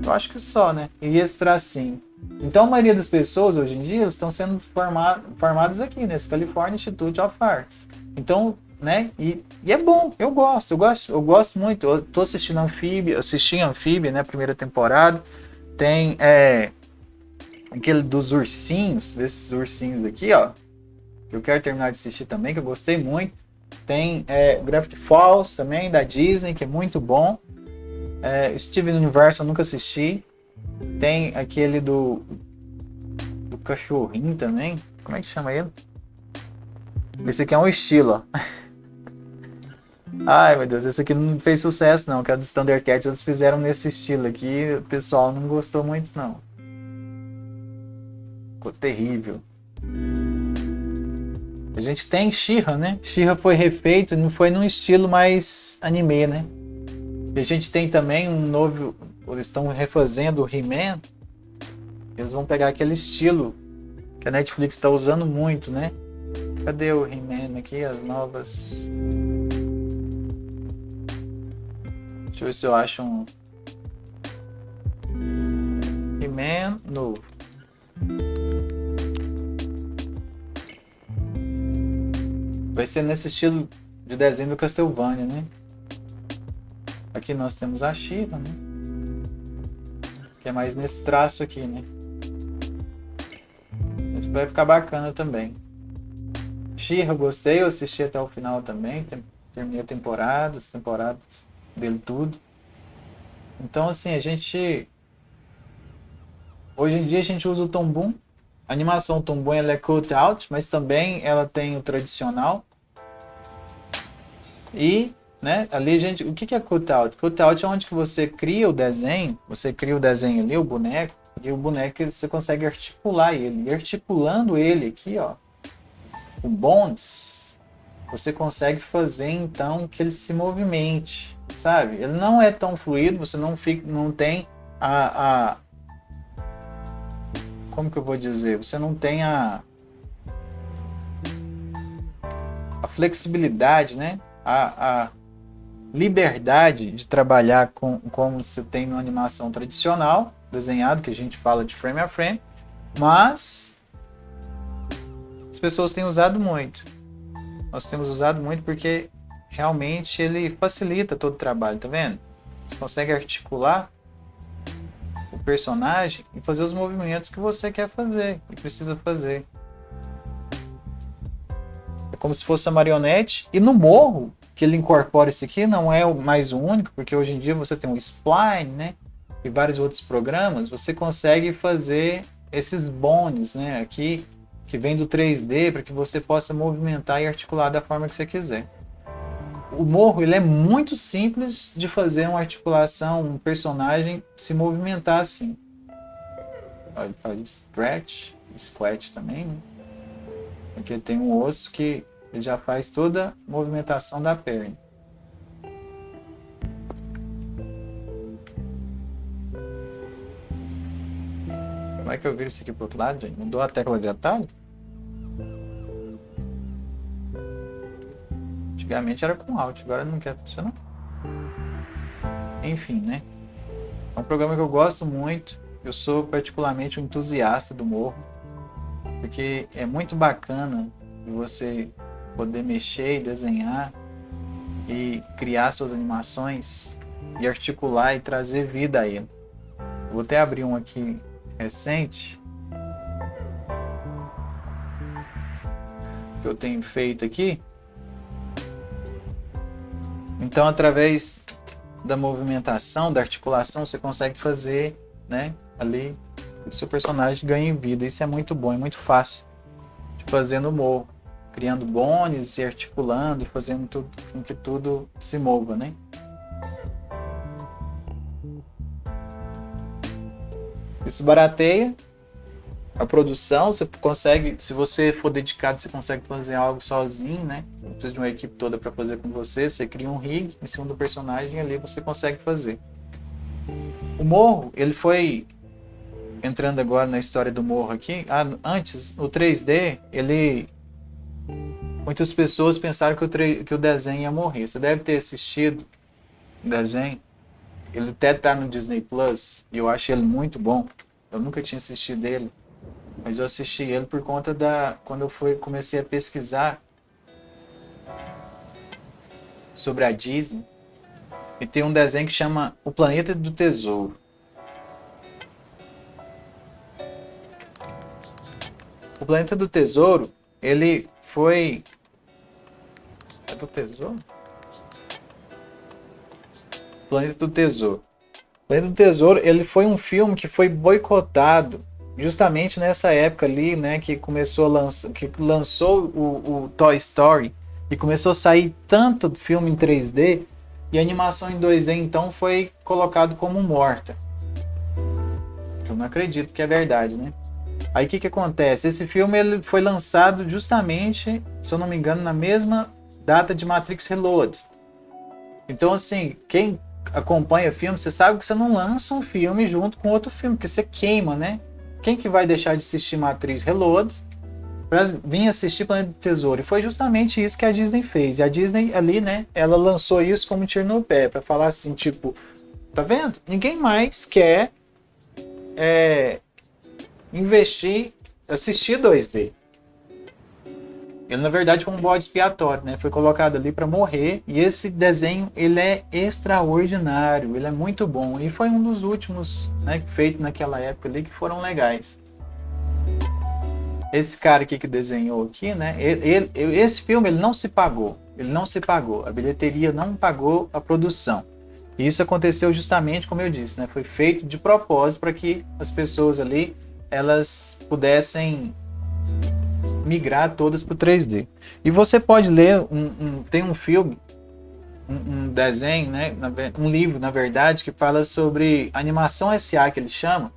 eu acho que só, né? E esse tracinho. Então a maioria das pessoas hoje em dia estão sendo formadas aqui nesse California Institute of Arts. Então, né? E é bom, eu gosto muito. Eu tô assistindo assisti Amphibia, né? Primeira temporada. Tem aquele dos ursinhos, desses ursinhos aqui, ó. Que eu quero terminar de assistir também, que eu gostei muito. Tem Gravity Falls também, da Disney, que é muito bom. Steven Universe eu nunca assisti. Tem aquele do cachorrinho também. Como é que chama ele? Esse aqui é um estilo, ó. Ai, meu Deus, esse aqui não fez sucesso não, que é dos Thundercats. Eles fizeram nesse estilo aqui, o pessoal não gostou muito não. Ficou terrível. A gente tem She-Ra, né? She-Ra foi refeito, não foi num estilo mais anime, né? E a gente tem também um novo... Eles estão refazendo o He-Man. Eles vão pegar aquele estilo que a Netflix está usando muito, né? Cadê o He-Man aqui? As novas... Deixa eu ver se eu acho um... He-Man novo. Vai ser nesse estilo de desenho do Castlevania, né? Aqui nós temos a She-Ra, né? Que é mais nesse traço aqui, né? Isso vai ficar bacana também. She-Ra, gostei, eu assisti até o final também. Terminei a temporada, as temporadas dele tudo. Então, assim, a gente... Hoje em dia a gente usa o Toon Boom. A animação Toon Boom ela é cut-out, mas também ela tem o tradicional. E, né, ali a gente... O que é cut-out? Cut-out é onde que você cria o desenho. Você cria o desenho ali, o boneco. E o boneco você consegue articular ele. E articulando ele aqui, ó. O Bones. você consegue fazer então que ele se movimente, sabe? Ele não é tão fluido, você não tem como que eu vou dizer? Você não tem a flexibilidade, né? A liberdade de trabalhar como você tem numa animação tradicional, desenhado, que a gente fala de frame a frame, mas as pessoas têm usado muito. Nós temos usado muito porque realmente ele facilita todo o trabalho, tá vendo? Você consegue articular o personagem e fazer os movimentos que você quer fazer e precisa fazer. É como se fosse a marionete. E no morro, que ele incorpora isso aqui, não é mais o único, porque hoje em dia você tem o Spline, né? E vários outros programas, você consegue fazer esses bones, né? Aqui, que vem do 3D, para que você possa movimentar e articular da forma que você quiser. O morro, ele é muito simples de fazer uma articulação, um personagem se movimentar assim. Ele faz stretch, squat também, né? Aqui tem um osso que ele já faz toda a movimentação da perna. Como é que eu viro isso aqui pro outro lado, gente? Mudou a tecla de atalho? Antigamente era com Alt, agora não quer funcionar. Enfim, né? É um programa que eu gosto muito. Eu sou particularmente um entusiasta do morro, porque é muito bacana você poder mexer e desenhar e criar suas animações e articular e trazer vida a ele. Vou até abrir um aqui recente que eu tenho feito aqui. Então, através da movimentação, da articulação, você consegue fazer, né, ali o seu personagem ganha vida. Isso é muito bom, é muito fácil de fazer no morro, criando bones e articulando e fazendo tudo com que tudo se mova, né? Isso barateia a produção, você consegue, se você for dedicado, você consegue fazer algo sozinho, né? Não precisa de uma equipe toda para fazer com você. Você cria um rig em cima do personagem e ali você consegue fazer. O morro, ele foi entrando agora na história do morro aqui. Antes, o 3D, muitas pessoas pensaram que o desenho ia morrer. Você deve ter assistido o desenho. Ele até tá no Disney Plus e eu acho ele muito bom. Eu nunca tinha assistido ele, mas eu assisti ele por conta quando eu comecei a pesquisar sobre a Disney. E tem um desenho que chama O Planeta do Tesouro. O Planeta do Tesouro, ele foi... É do Tesouro? Planeta do Tesouro. O Planeta do Tesouro, ele foi um filme que foi boicotado justamente nessa época ali, né, que lançou o Toy Story e começou a sair tanto filme em 3D e a animação em 2D então foi colocado como morta. Eu não acredito que é verdade, né? Aí o que acontece? Esse filme ele foi lançado justamente, se eu não me engano, na mesma data de Matrix Reloaded. Então, assim, quem acompanha filme, você sabe que você não lança um filme junto com outro filme, porque você queima, né? Quem que vai deixar de assistir Matrix Reloaded para vir assistir Planeta do Tesouro? E foi justamente isso que a Disney fez. E a Disney ali, né, ela lançou isso como um tiro no pé, para falar assim, tipo, tá vendo? Ninguém mais quer assistir 2D. Ele, na verdade, foi um bode expiatório, né? Foi colocado ali para morrer. E esse desenho, ele é extraordinário. Ele é muito bom. E foi um dos últimos, né, feito naquela época ali, que foram legais. Esse cara aqui que desenhou aqui, né? Esse filme, ele não se pagou. Ele não se pagou. A bilheteria não pagou a produção. E isso aconteceu justamente, como eu disse, né? Foi feito de propósito para que as pessoas ali, elas pudessem migrar todas para o 3D. E você pode ler, tem um filme, um desenho, né, um livro, na verdade, que fala sobre animação SA, que ele chama.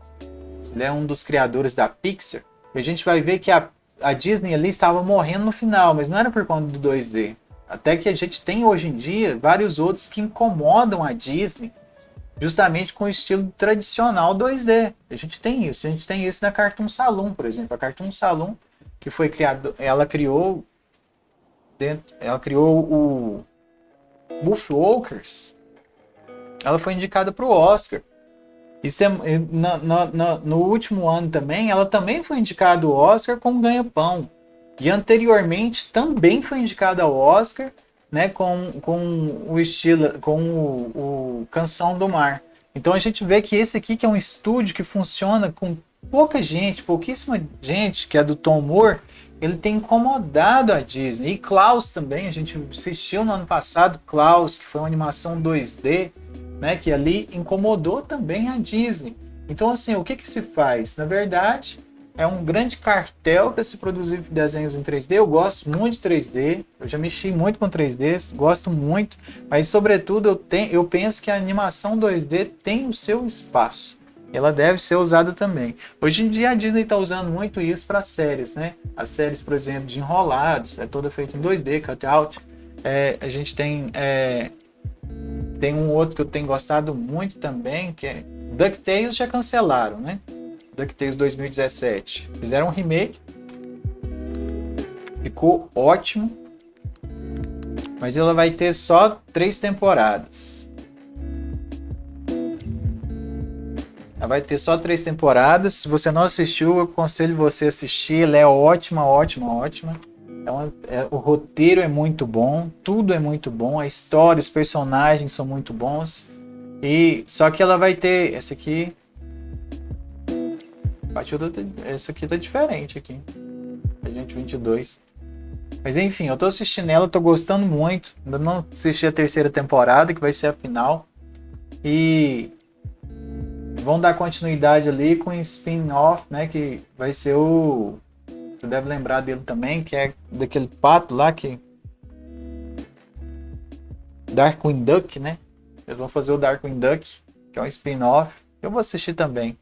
Ele é um dos criadores da Pixar. E a gente vai ver que a Disney ali estava morrendo no final, mas não era por conta do 2D. Até que a gente tem hoje em dia vários outros que incomodam a Disney justamente com o estilo tradicional 2D. A gente tem isso na Cartoon Saloon, por exemplo. A Cartoon Saloon, que foi criado, ela criou o Wolfwalkers. Ela foi indicada para o Oscar. Isso no último ano também, ela também foi indicada ao Oscar com Ganha-Pão. E anteriormente também foi indicada ao Oscar, né, com o estilo, com o Canção do Mar. Então a gente vê que esse aqui, que é um estúdio que funciona com pouca gente, pouquíssima gente, que é do Tom Moore, ele tem incomodado a Disney. E Klaus também, a gente assistiu no ano passado, Klaus, que foi uma animação 2D, né, que ali incomodou também a Disney. Então, assim, o que se faz? Na verdade, é um grande cartel para se produzir desenhos em 3D. Eu gosto muito de 3D, eu já mexi muito com 3D, gosto muito, mas, sobretudo, eu penso que a animação 2D tem o seu espaço. Ela deve ser usada também. Hoje em dia, a Disney está usando muito isso para séries, né? As séries, por exemplo, de Enrolados, é toda feita em 2D, cutout. A gente tem um outro que eu tenho gostado muito também, que é DuckTales. Já cancelaram, né? DuckTales 2017. Fizeram um remake. Ficou ótimo. Mas ela vai ter só 3 temporadas. Ela vai ter só 3 temporadas. Se você não assistiu, eu aconselho você a assistir. Ela é ótima, ótima, ótima. O roteiro é muito bom, tudo é muito bom, a história, os personagens são muito bons. Só que ela vai ter. Essa aqui. Essa aqui tá diferente aqui. Agente 22. Mas enfim, eu tô assistindo ela, tô gostando muito. Ainda não assisti a 3ª temporada, que vai ser a final. E vão dar continuidade ali com um spin-off, né? Que vai ser o. Você deve lembrar dele também, que é daquele pato lá que. Darkwing Duck, né? Eles vão fazer o Darkwing Duck, que é um spin-off. Eu vou assistir também.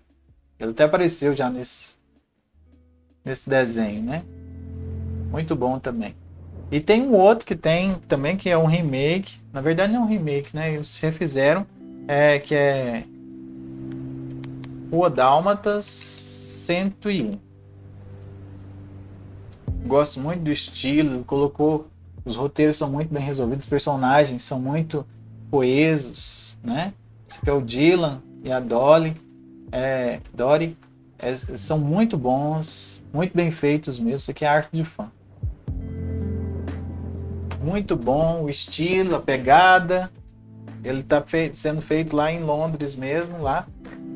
Ele até apareceu já nesse desenho, né? Muito bom também. E tem um outro que tem também, que é um remake. Na verdade não é um remake, né? Eles refizeram. Que é Rua Dálmatas 101. Gosto muito do estilo. Colocou... Os roteiros são muito bem resolvidos. Os personagens são muito coesos, né? Esse aqui é o Dylan e a Dory. São muito bons, muito bem feitos mesmo. Isso aqui é arte de fã. Muito bom o estilo, a pegada. Ele está sendo feito lá em Londres mesmo, lá.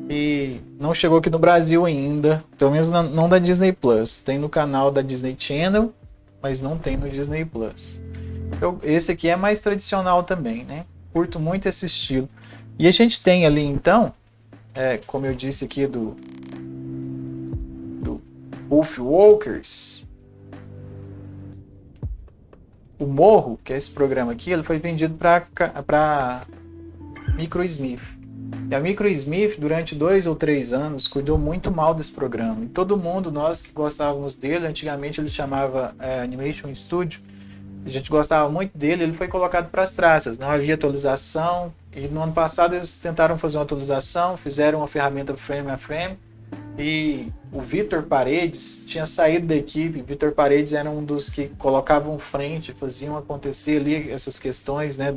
E não chegou aqui no Brasil ainda. Pelo menos não da Disney Plus. Tem no canal da Disney Channel, mas não tem no Disney Plus. Esse aqui é mais tradicional também, né? Curto muito esse estilo. E a gente tem ali, então, como eu disse aqui, do Wolfwalkers. O Morro, que é esse programa aqui, ele foi vendido para Microsmith. E a Microsmith, durante 2 ou 3 anos, cuidou muito mal desse programa. E todo mundo, nós que gostávamos dele, antigamente ele chamava Animation Studio, a gente gostava muito dele, ele foi colocado para as traças. Não havia atualização. E no ano passado eles tentaram fazer uma atualização, fizeram uma ferramenta frame a frame. E o Vitor Paredes tinha saído da equipe. Vitor Paredes era um dos que colocavam frente, faziam acontecer ali essas questões, né,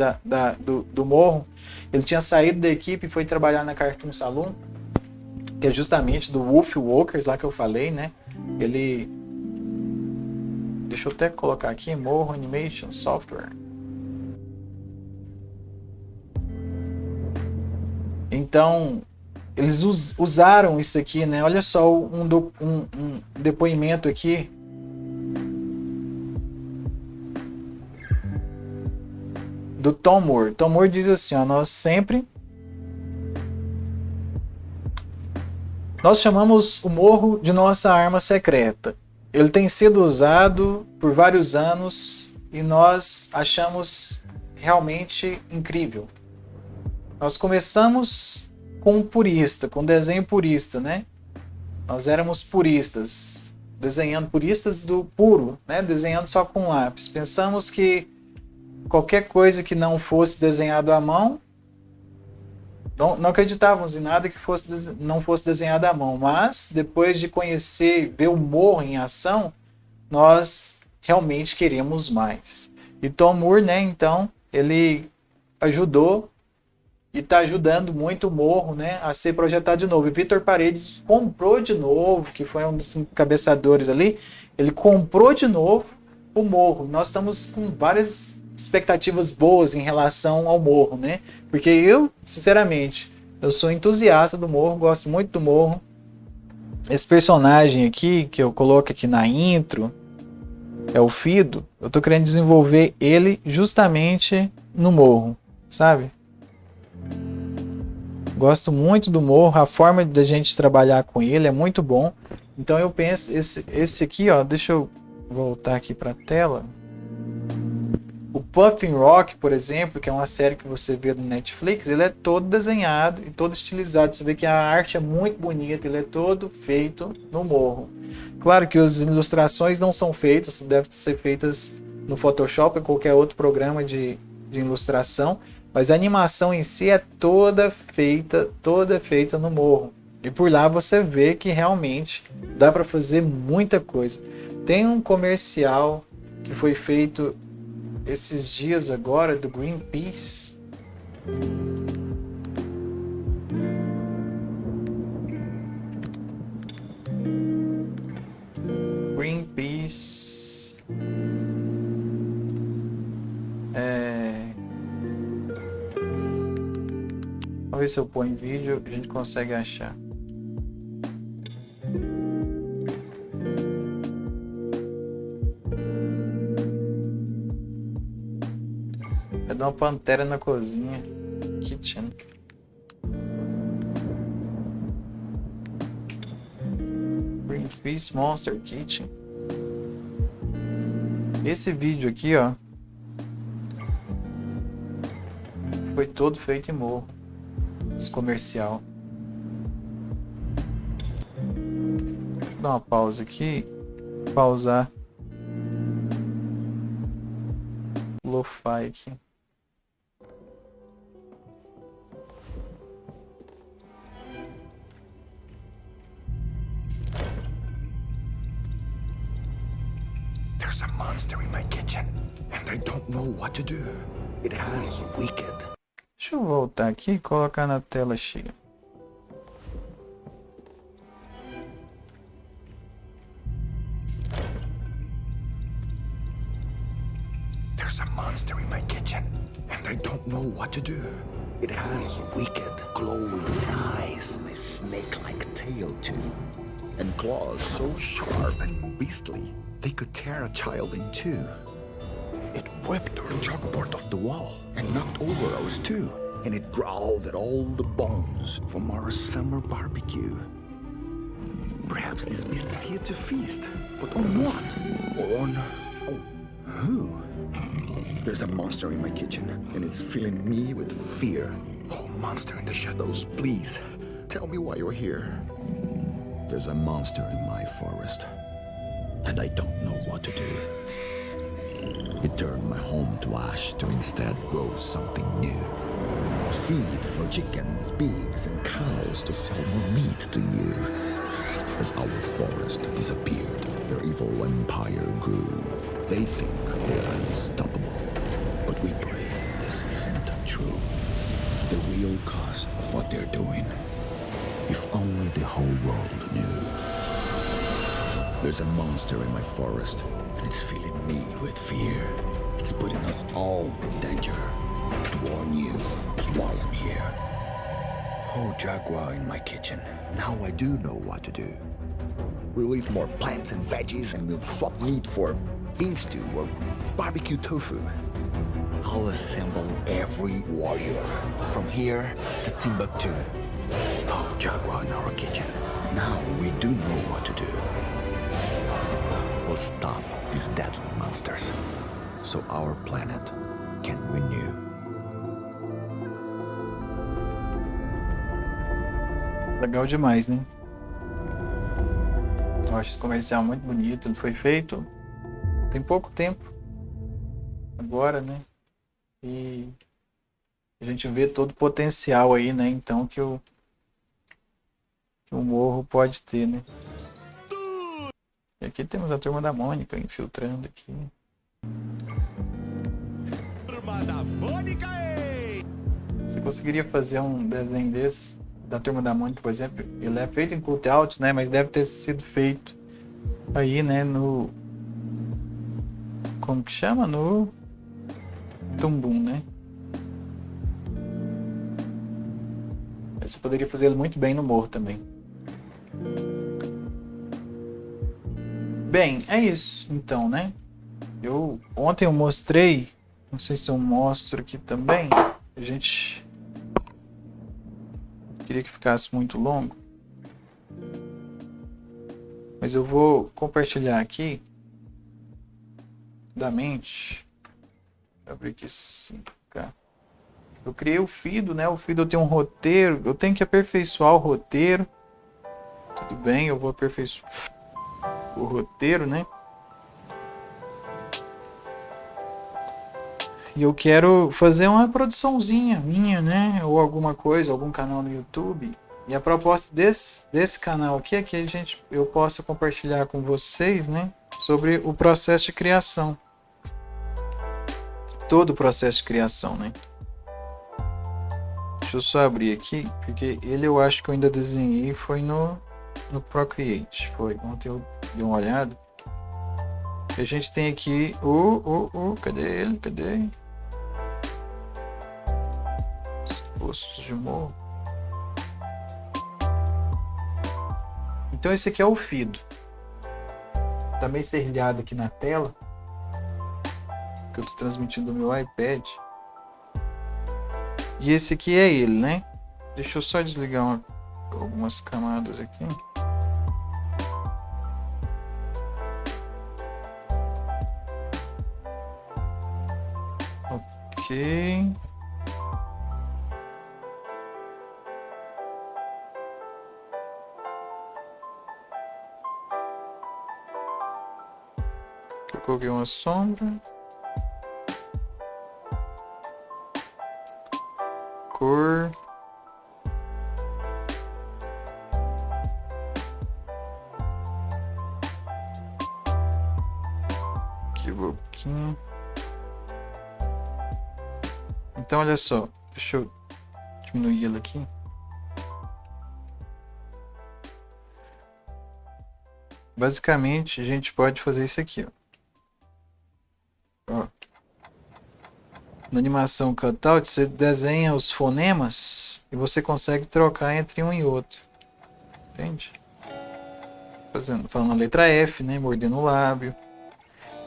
do Morro. Ele tinha saído da equipe e foi trabalhar na Cartoon Saloon, que é justamente do Wolfwalkers, lá que eu falei, né? Ele... Deixa eu até colocar aqui, Morro Animation Software. Então, eles usaram isso aqui, né? Olha só um depoimento aqui. Do Tom Moore. Tom Moore diz assim, ó, nós chamamos o morro de nossa arma secreta. Ele tem sido usado por vários anos e nós achamos realmente incrível. Nós começamos com um purista, com desenho purista, né? Nós éramos puristas. desenhando puristas do puro, né? Desenhando só com lápis. Pensamos que qualquer coisa que não fosse desenhado à mão, não acreditávamos em nada que não fosse desenhado à mão, mas depois de conhecer, ver o morro em ação, nós realmente queremos mais. E Tom Moore, né, então, ele ajudou e está ajudando muito o morro, né, a ser projetado de novo. E Vitor Paredes comprou de novo, que foi um dos encabeçadores ali, ele comprou de novo o morro. Nós estamos com várias expectativas boas em relação ao morro, né? Porque eu, sinceramente, eu sou entusiasta do morro, gosto muito do morro. Esse personagem aqui, que eu coloco aqui na intro, é o Fido. Eu tô querendo desenvolver ele justamente no morro, sabe? Gosto muito do morro, a forma da gente trabalhar com ele é muito bom. Então eu penso, esse aqui, ó, deixa eu voltar aqui para a tela. O Puffin Rock, por exemplo, que é uma série que você vê no Netflix, ele é todo desenhado e todo estilizado. Você vê que a arte é muito bonita, ele é todo feito no morro. Claro que as ilustrações não são feitas, devem ser feitas no Photoshop ou qualquer outro programa de ilustração, mas a animação em si é toda feita no morro. E por lá você vê que realmente dá para fazer muita coisa. Tem um comercial que foi feito esses dias agora do Greenpeace. Greenpeace. Vamos ver se eu ponho em vídeo, a gente consegue achar. É de uma pantera na cozinha. Kitchen. Greenpeace Monster Kitchen. Esse vídeo aqui, ó, foi todo feito em morro. Esse comercial. Vou dar uma pausa aqui. Pausar. Lo-fi aqui. There's a monster in my kitchen, and I don't know what to do. It has wicked. Deixa eu voltar aqui e colocar na tela cheia. There's a monster in my kitchen, and I don't know what to do. It has wicked, glowing eyes, and a snake-like tail too, and claws so sharp and beastly they could tear a child in two. It whipped our chalkboard off the wall and knocked over ours too. And it growled at all the bones from our summer barbecue. Perhaps this beast is here to feast, but on what? Or on who? There's a monster in my kitchen, and it's filling me with fear. Oh, monster in the shadows, please, tell me why you're here. There's a monster in my forest, and I don't know what to do. It turned my home to ash to instead grow something new. Feed for chickens, pigs, and cows to sell more meat to you. As our forest disappeared, their evil empire grew. They think they're unstoppable, but we pray this isn't true. The real cost of what they're doing, if only the whole world knew. There's a monster in my forest, and it's filling me with fear. It's putting us all in danger. To warn you is why I'm here. Oh, jaguar in my kitchen. Now I do know what to do. We'll eat more plants and veggies, and we'll swap meat for bean stew or barbecue tofu. I'll assemble every warrior from here to Timbuktu. Oh, jaguar in our kitchen. Now we do know what to do. We'll stop these deadly monsters so our planet can renew. Legal demais, né? Eu acho esse comercial muito bonito. Ele foi feito tem pouco tempo. Agora, né? E a gente vê todo o potencial aí, né? Então que o morro pode ter, né? E aqui temos a Turma da Mônica infiltrando aqui. Turma da Mônica, ei! Você conseguiria fazer um desenho desse da Turma da Mônica, por exemplo? Ele é feito em cutout, né? Mas deve ter sido feito aí, né? No... Como que chama? No Tumbum, né? Você poderia fazer ele muito bem no morro também. Bem, é isso então, né? Ontem eu mostrei, não sei se eu mostro aqui também. A gente queria que ficasse muito longo, mas eu vou compartilhar aqui da mente. Vou abrir aqui sim, cara. Eu criei o Fido, né? O Fido tem um roteiro, eu tenho que aperfeiçoar o roteiro. Tudo bem, eu vou aperfeiçoar o roteiro, né? E eu quero fazer uma produçãozinha minha, né? Ou alguma coisa, algum canal no YouTube. E a proposta desse canal aqui é que eu possa compartilhar com vocês, né? Sobre o processo de criação. Todo o processo de criação, né? Deixa eu só abrir aqui, porque ele eu acho que eu ainda desenhei, foi no Procreate. Foi, ontem eu dei uma olhada. E a gente tem aqui cadê ele? Cadê? Ossos de morro. Então esse aqui é o Fido. Tá meio serrilhado aqui na tela, que eu tô transmitindo do meu iPad. E esse aqui é ele, né? Deixa eu só desligar algumas camadas aqui. Ok. Aqui eu coloquei uma sombra. Cor. Aqui um pouquinho. Então olha só, deixa eu diminuir ele aqui. Basicamente a gente pode fazer isso aqui, ó. Na animação cutout, você desenha os fonemas e você consegue trocar entre um e outro. Entende? Falando a letra F, né? Mordendo o lábio.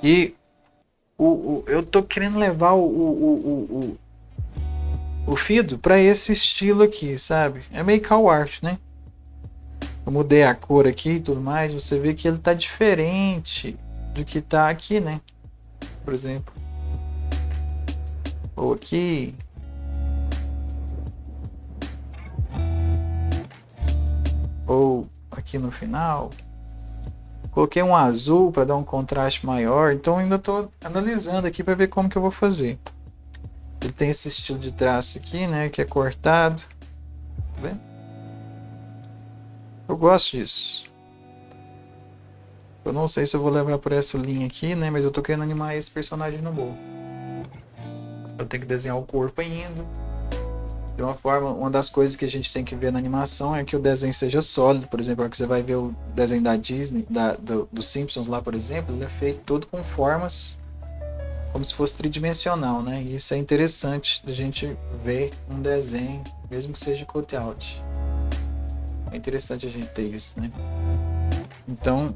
E eu tô querendo levar o Fido para esse estilo aqui, sabe? É meio cow art, né? Eu mudei a cor aqui e tudo mais. Você vê que ele tá diferente do que tá aqui, né? Por exemplo. Ou aqui. Ou aqui no final. Coloquei um azul para dar um contraste maior. Então ainda estou analisando aqui para ver como que eu vou fazer. Ele tem esse estilo de traço aqui, né? Que é cortado. Tá vendo? Eu gosto disso. Eu não sei se eu vou levar por essa linha aqui, né? Mas eu tô querendo animar esse personagem no morro. Eu tenho que desenhar o corpo ainda. De uma forma, uma das coisas que a gente tem que ver na animação é que o desenho seja sólido. Por exemplo, que você vai ver o desenho da Disney, dos Simpsons lá, por exemplo, ele é feito todo com formas como se fosse tridimensional, né? E isso é interessante da gente ver um desenho, mesmo que seja cutout. É interessante a gente ter isso, né? Então,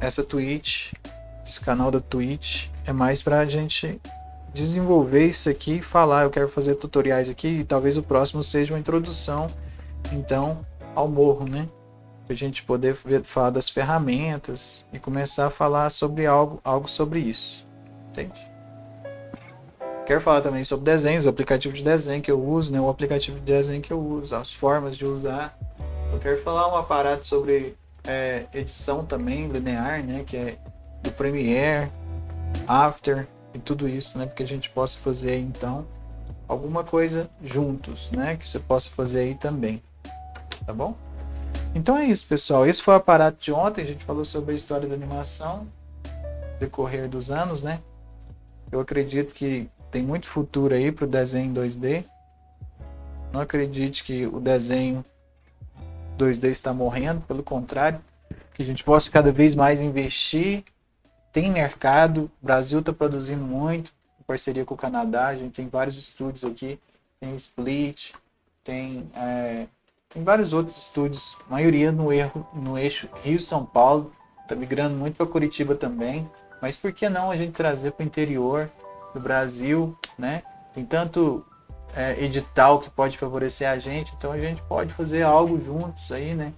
essa Twitch, esse canal da Twitch é mais pra gente desenvolver isso aqui e falar, eu quero fazer tutoriais aqui e talvez o próximo seja uma introdução então ao morro, né? Pra gente poder falar das ferramentas e começar a falar sobre algo sobre isso, entende? Quero falar também sobre desenhos, aplicativos de desenho que eu uso, né? O aplicativo de desenho que eu uso, as formas de usar Eu quero falar um aparato sobre edição também, linear, né? Que é do Premiere, After e tudo isso, né? Porque a gente possa fazer aí, então, alguma coisa juntos, né? Que você possa fazer aí também, tá bom? Então é isso, pessoal. Esse foi o aparato de ontem. A gente falou sobre a história da animação, decorrer dos anos, né? Eu acredito que tem muito futuro aí para o desenho em 2D. Não acredite que o desenho 2D está morrendo, pelo contrário, que a gente possa cada vez mais investir. Tem mercado, o Brasil está produzindo muito, em parceria com o Canadá, a gente tem vários estúdios aqui, tem Split, tem vários outros estúdios, a maioria no eixo Rio-São Paulo, está migrando muito para Curitiba também, mas por que não a gente trazer para o interior do Brasil, né? Tem tanto edital que pode favorecer a gente, então a gente pode fazer algo juntos aí, né?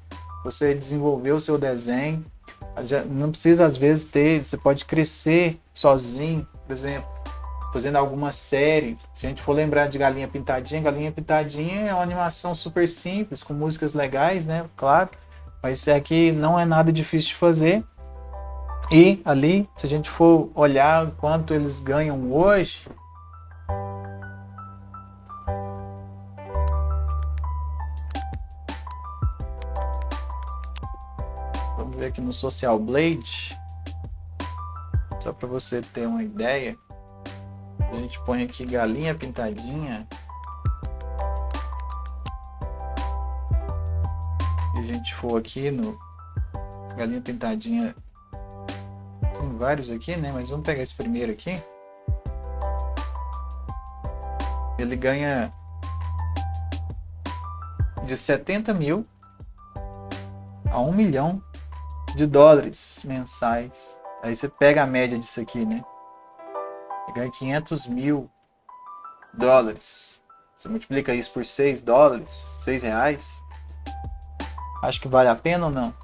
Você desenvolver o seu desenho, não precisa às vezes você pode crescer sozinho, por exemplo, fazendo alguma série. Se a gente for lembrar de Galinha Pintadinha é uma animação super simples, com músicas legais, né? Claro, mas isso aqui não é nada difícil de fazer. E ali, se a gente for olhar quanto eles ganham hoje, vamos ver aqui no Social Blade, só para você ter uma ideia, a gente põe aqui Galinha Pintadinha e a gente for aqui no Galinha Pintadinha, tem vários aqui, né? Mas vamos pegar esse primeiro aqui. Ele ganha de 70 mil a 1 milhão de dólares mensais. Aí você pega a média disso aqui, né? Ele ganha 500 mil dólares. Você multiplica isso por 6 dólares, 6 reais. Acho que vale a pena ou não?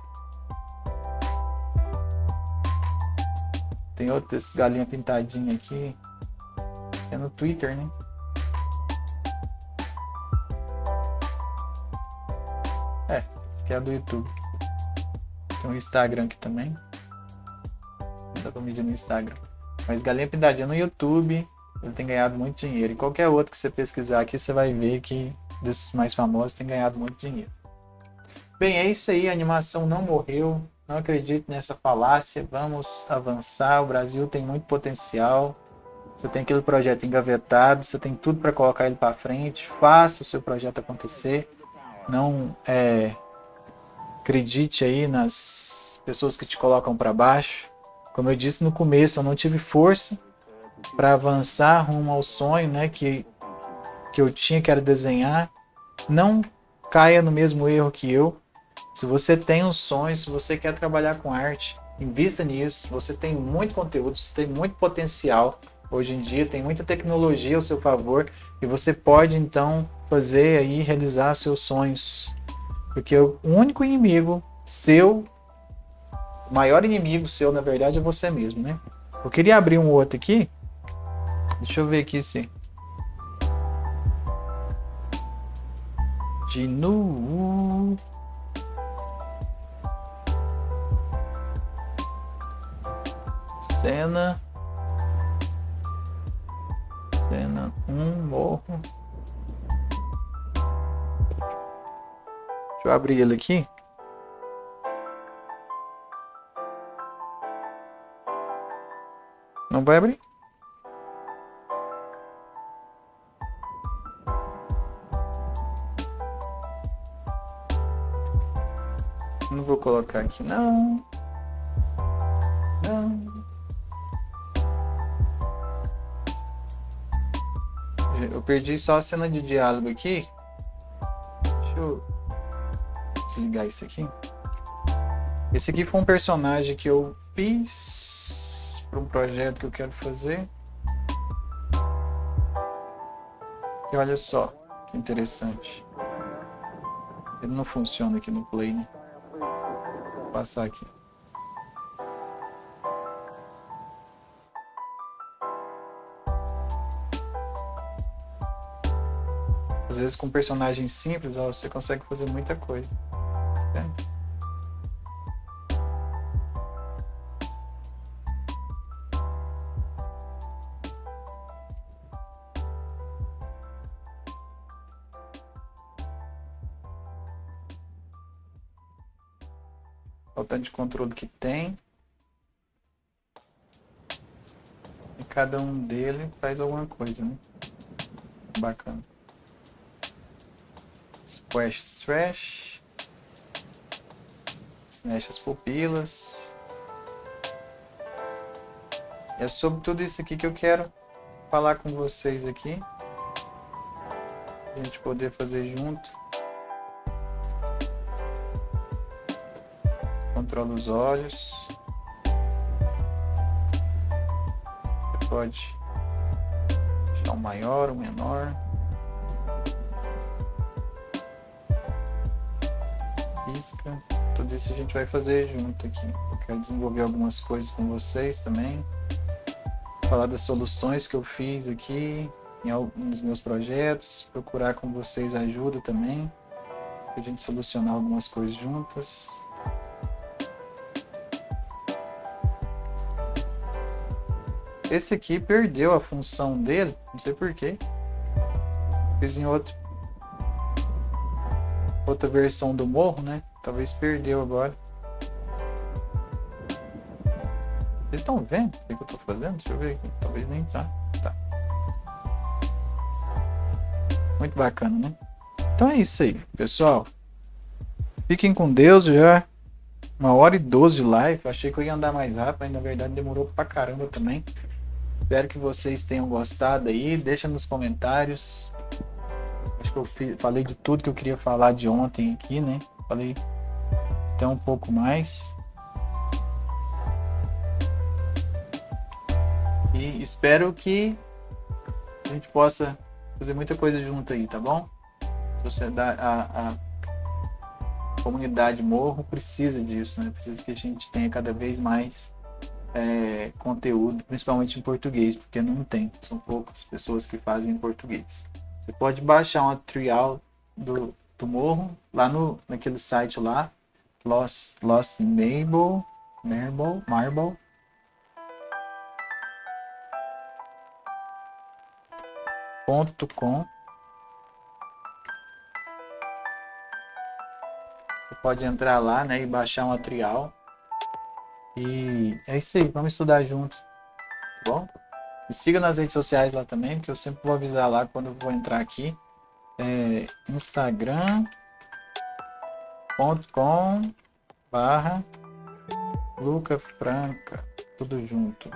Tem outro desse Galinha Pintadinha aqui. É no Twitter, né? Esse aqui é do YouTube. Tem um Instagram aqui também. Não dá pra medir no Instagram. Mas Galinha Pintadinha no YouTube, ele tem ganhado muito dinheiro. E qualquer outro que você pesquisar aqui, você vai ver que desses mais famosos tem ganhado muito dinheiro. Bem, é isso aí. A animação não morreu. Não acredito nessa falácia. Vamos avançar. O Brasil tem muito potencial. Você tem aquele projeto engavetado. Você tem tudo para colocar ele para frente. Faça o seu projeto acontecer. Não acredite aí nas pessoas que te colocam para baixo. Como eu disse no começo, eu não tive força para avançar rumo ao sonho, né, que eu tinha, que era desenhar. Não caia no mesmo erro que eu. Se você tem um sonho, se você quer trabalhar com arte, invista nisso. Você tem muito conteúdo, você tem muito potencial. Hoje em dia tem muita tecnologia ao seu favor e você pode então fazer aí, realizar seus sonhos. Porque o único inimigo seu, o maior inimigo seu, na verdade, é você mesmo, né? Eu queria abrir um outro aqui. Deixa eu ver aqui se... De novo... Cena 1, morro. Deixa eu abrir ele aqui. Não vai abrir? Não vou colocar aqui, não. Não. Eu perdi só a cena de diálogo aqui. Deixa eu desligar isso aqui. Esse aqui foi um personagem que eu fiz para um projeto que eu quero fazer. E olha só que interessante. Ele não funciona aqui no Play, né? Vou passar aqui. Às vezes com personagens simples, ó, você consegue fazer muita coisa. Olha o tanto de controle que tem. E cada um dele faz alguma coisa, né? Bacana. Squash, stretch. Mexe as pupilas. É sobre tudo isso aqui que eu quero falar com vocês aqui. A gente poder fazer junto. Controla os olhos. Você pode deixar um maior, um menor. Pisca. Tudo isso a gente vai fazer junto aqui. Eu quero desenvolver algumas coisas com vocês também. Falar das soluções que eu fiz aqui em alguns dos meus projetos. Procurar com vocês ajuda também. Pra gente solucionar algumas coisas juntas. Esse aqui perdeu a função dele. Não sei porquê. Fiz em outra versão do morro, né? Talvez perdeu agora. Vocês estão vendo o que eu tô fazendo? Deixa eu ver aqui. Talvez nem tá. Tá. Muito bacana, né? Então é isso aí, pessoal. Fiquem com Deus já. 1h12 de live. Achei que eu ia andar mais rápido, mas na verdade demorou pra caramba também. Espero que vocês tenham gostado aí. Deixa nos comentários. Acho que eu falei de tudo que eu queria falar de ontem aqui, né? Falei até um pouco mais. E espero que a gente possa fazer muita coisa junto aí, tá bom? A comunidade Morro precisa disso, né? Precisa que a gente tenha cada vez mais conteúdo, principalmente em português, porque não tem. São poucas pessoas que fazem em português. Você pode baixar uma trial do Morro lá naquele site lá, Lost Marble. .com. Você pode entrar lá, né, e baixar um material. E é isso aí, vamos estudar junto, tá bom? Me siga nas redes sociais lá também, porque eu sempre vou avisar lá quando eu vou entrar aqui. Instagram.com/lucafranca, tudo junto.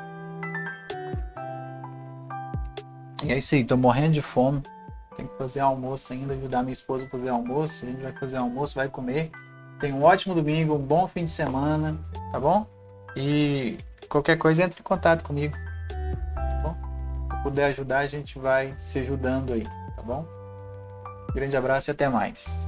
E é isso aí, tô morrendo de fome. Tem que fazer almoço ainda, ajudar minha esposa a fazer almoço. A gente vai fazer almoço, vai comer. Tenha um ótimo domingo, um bom fim de semana, tá bom? E qualquer coisa, entre em contato comigo, tá bom? Se puder ajudar, a gente vai se ajudando aí, tá bom? Grande abraço e até mais.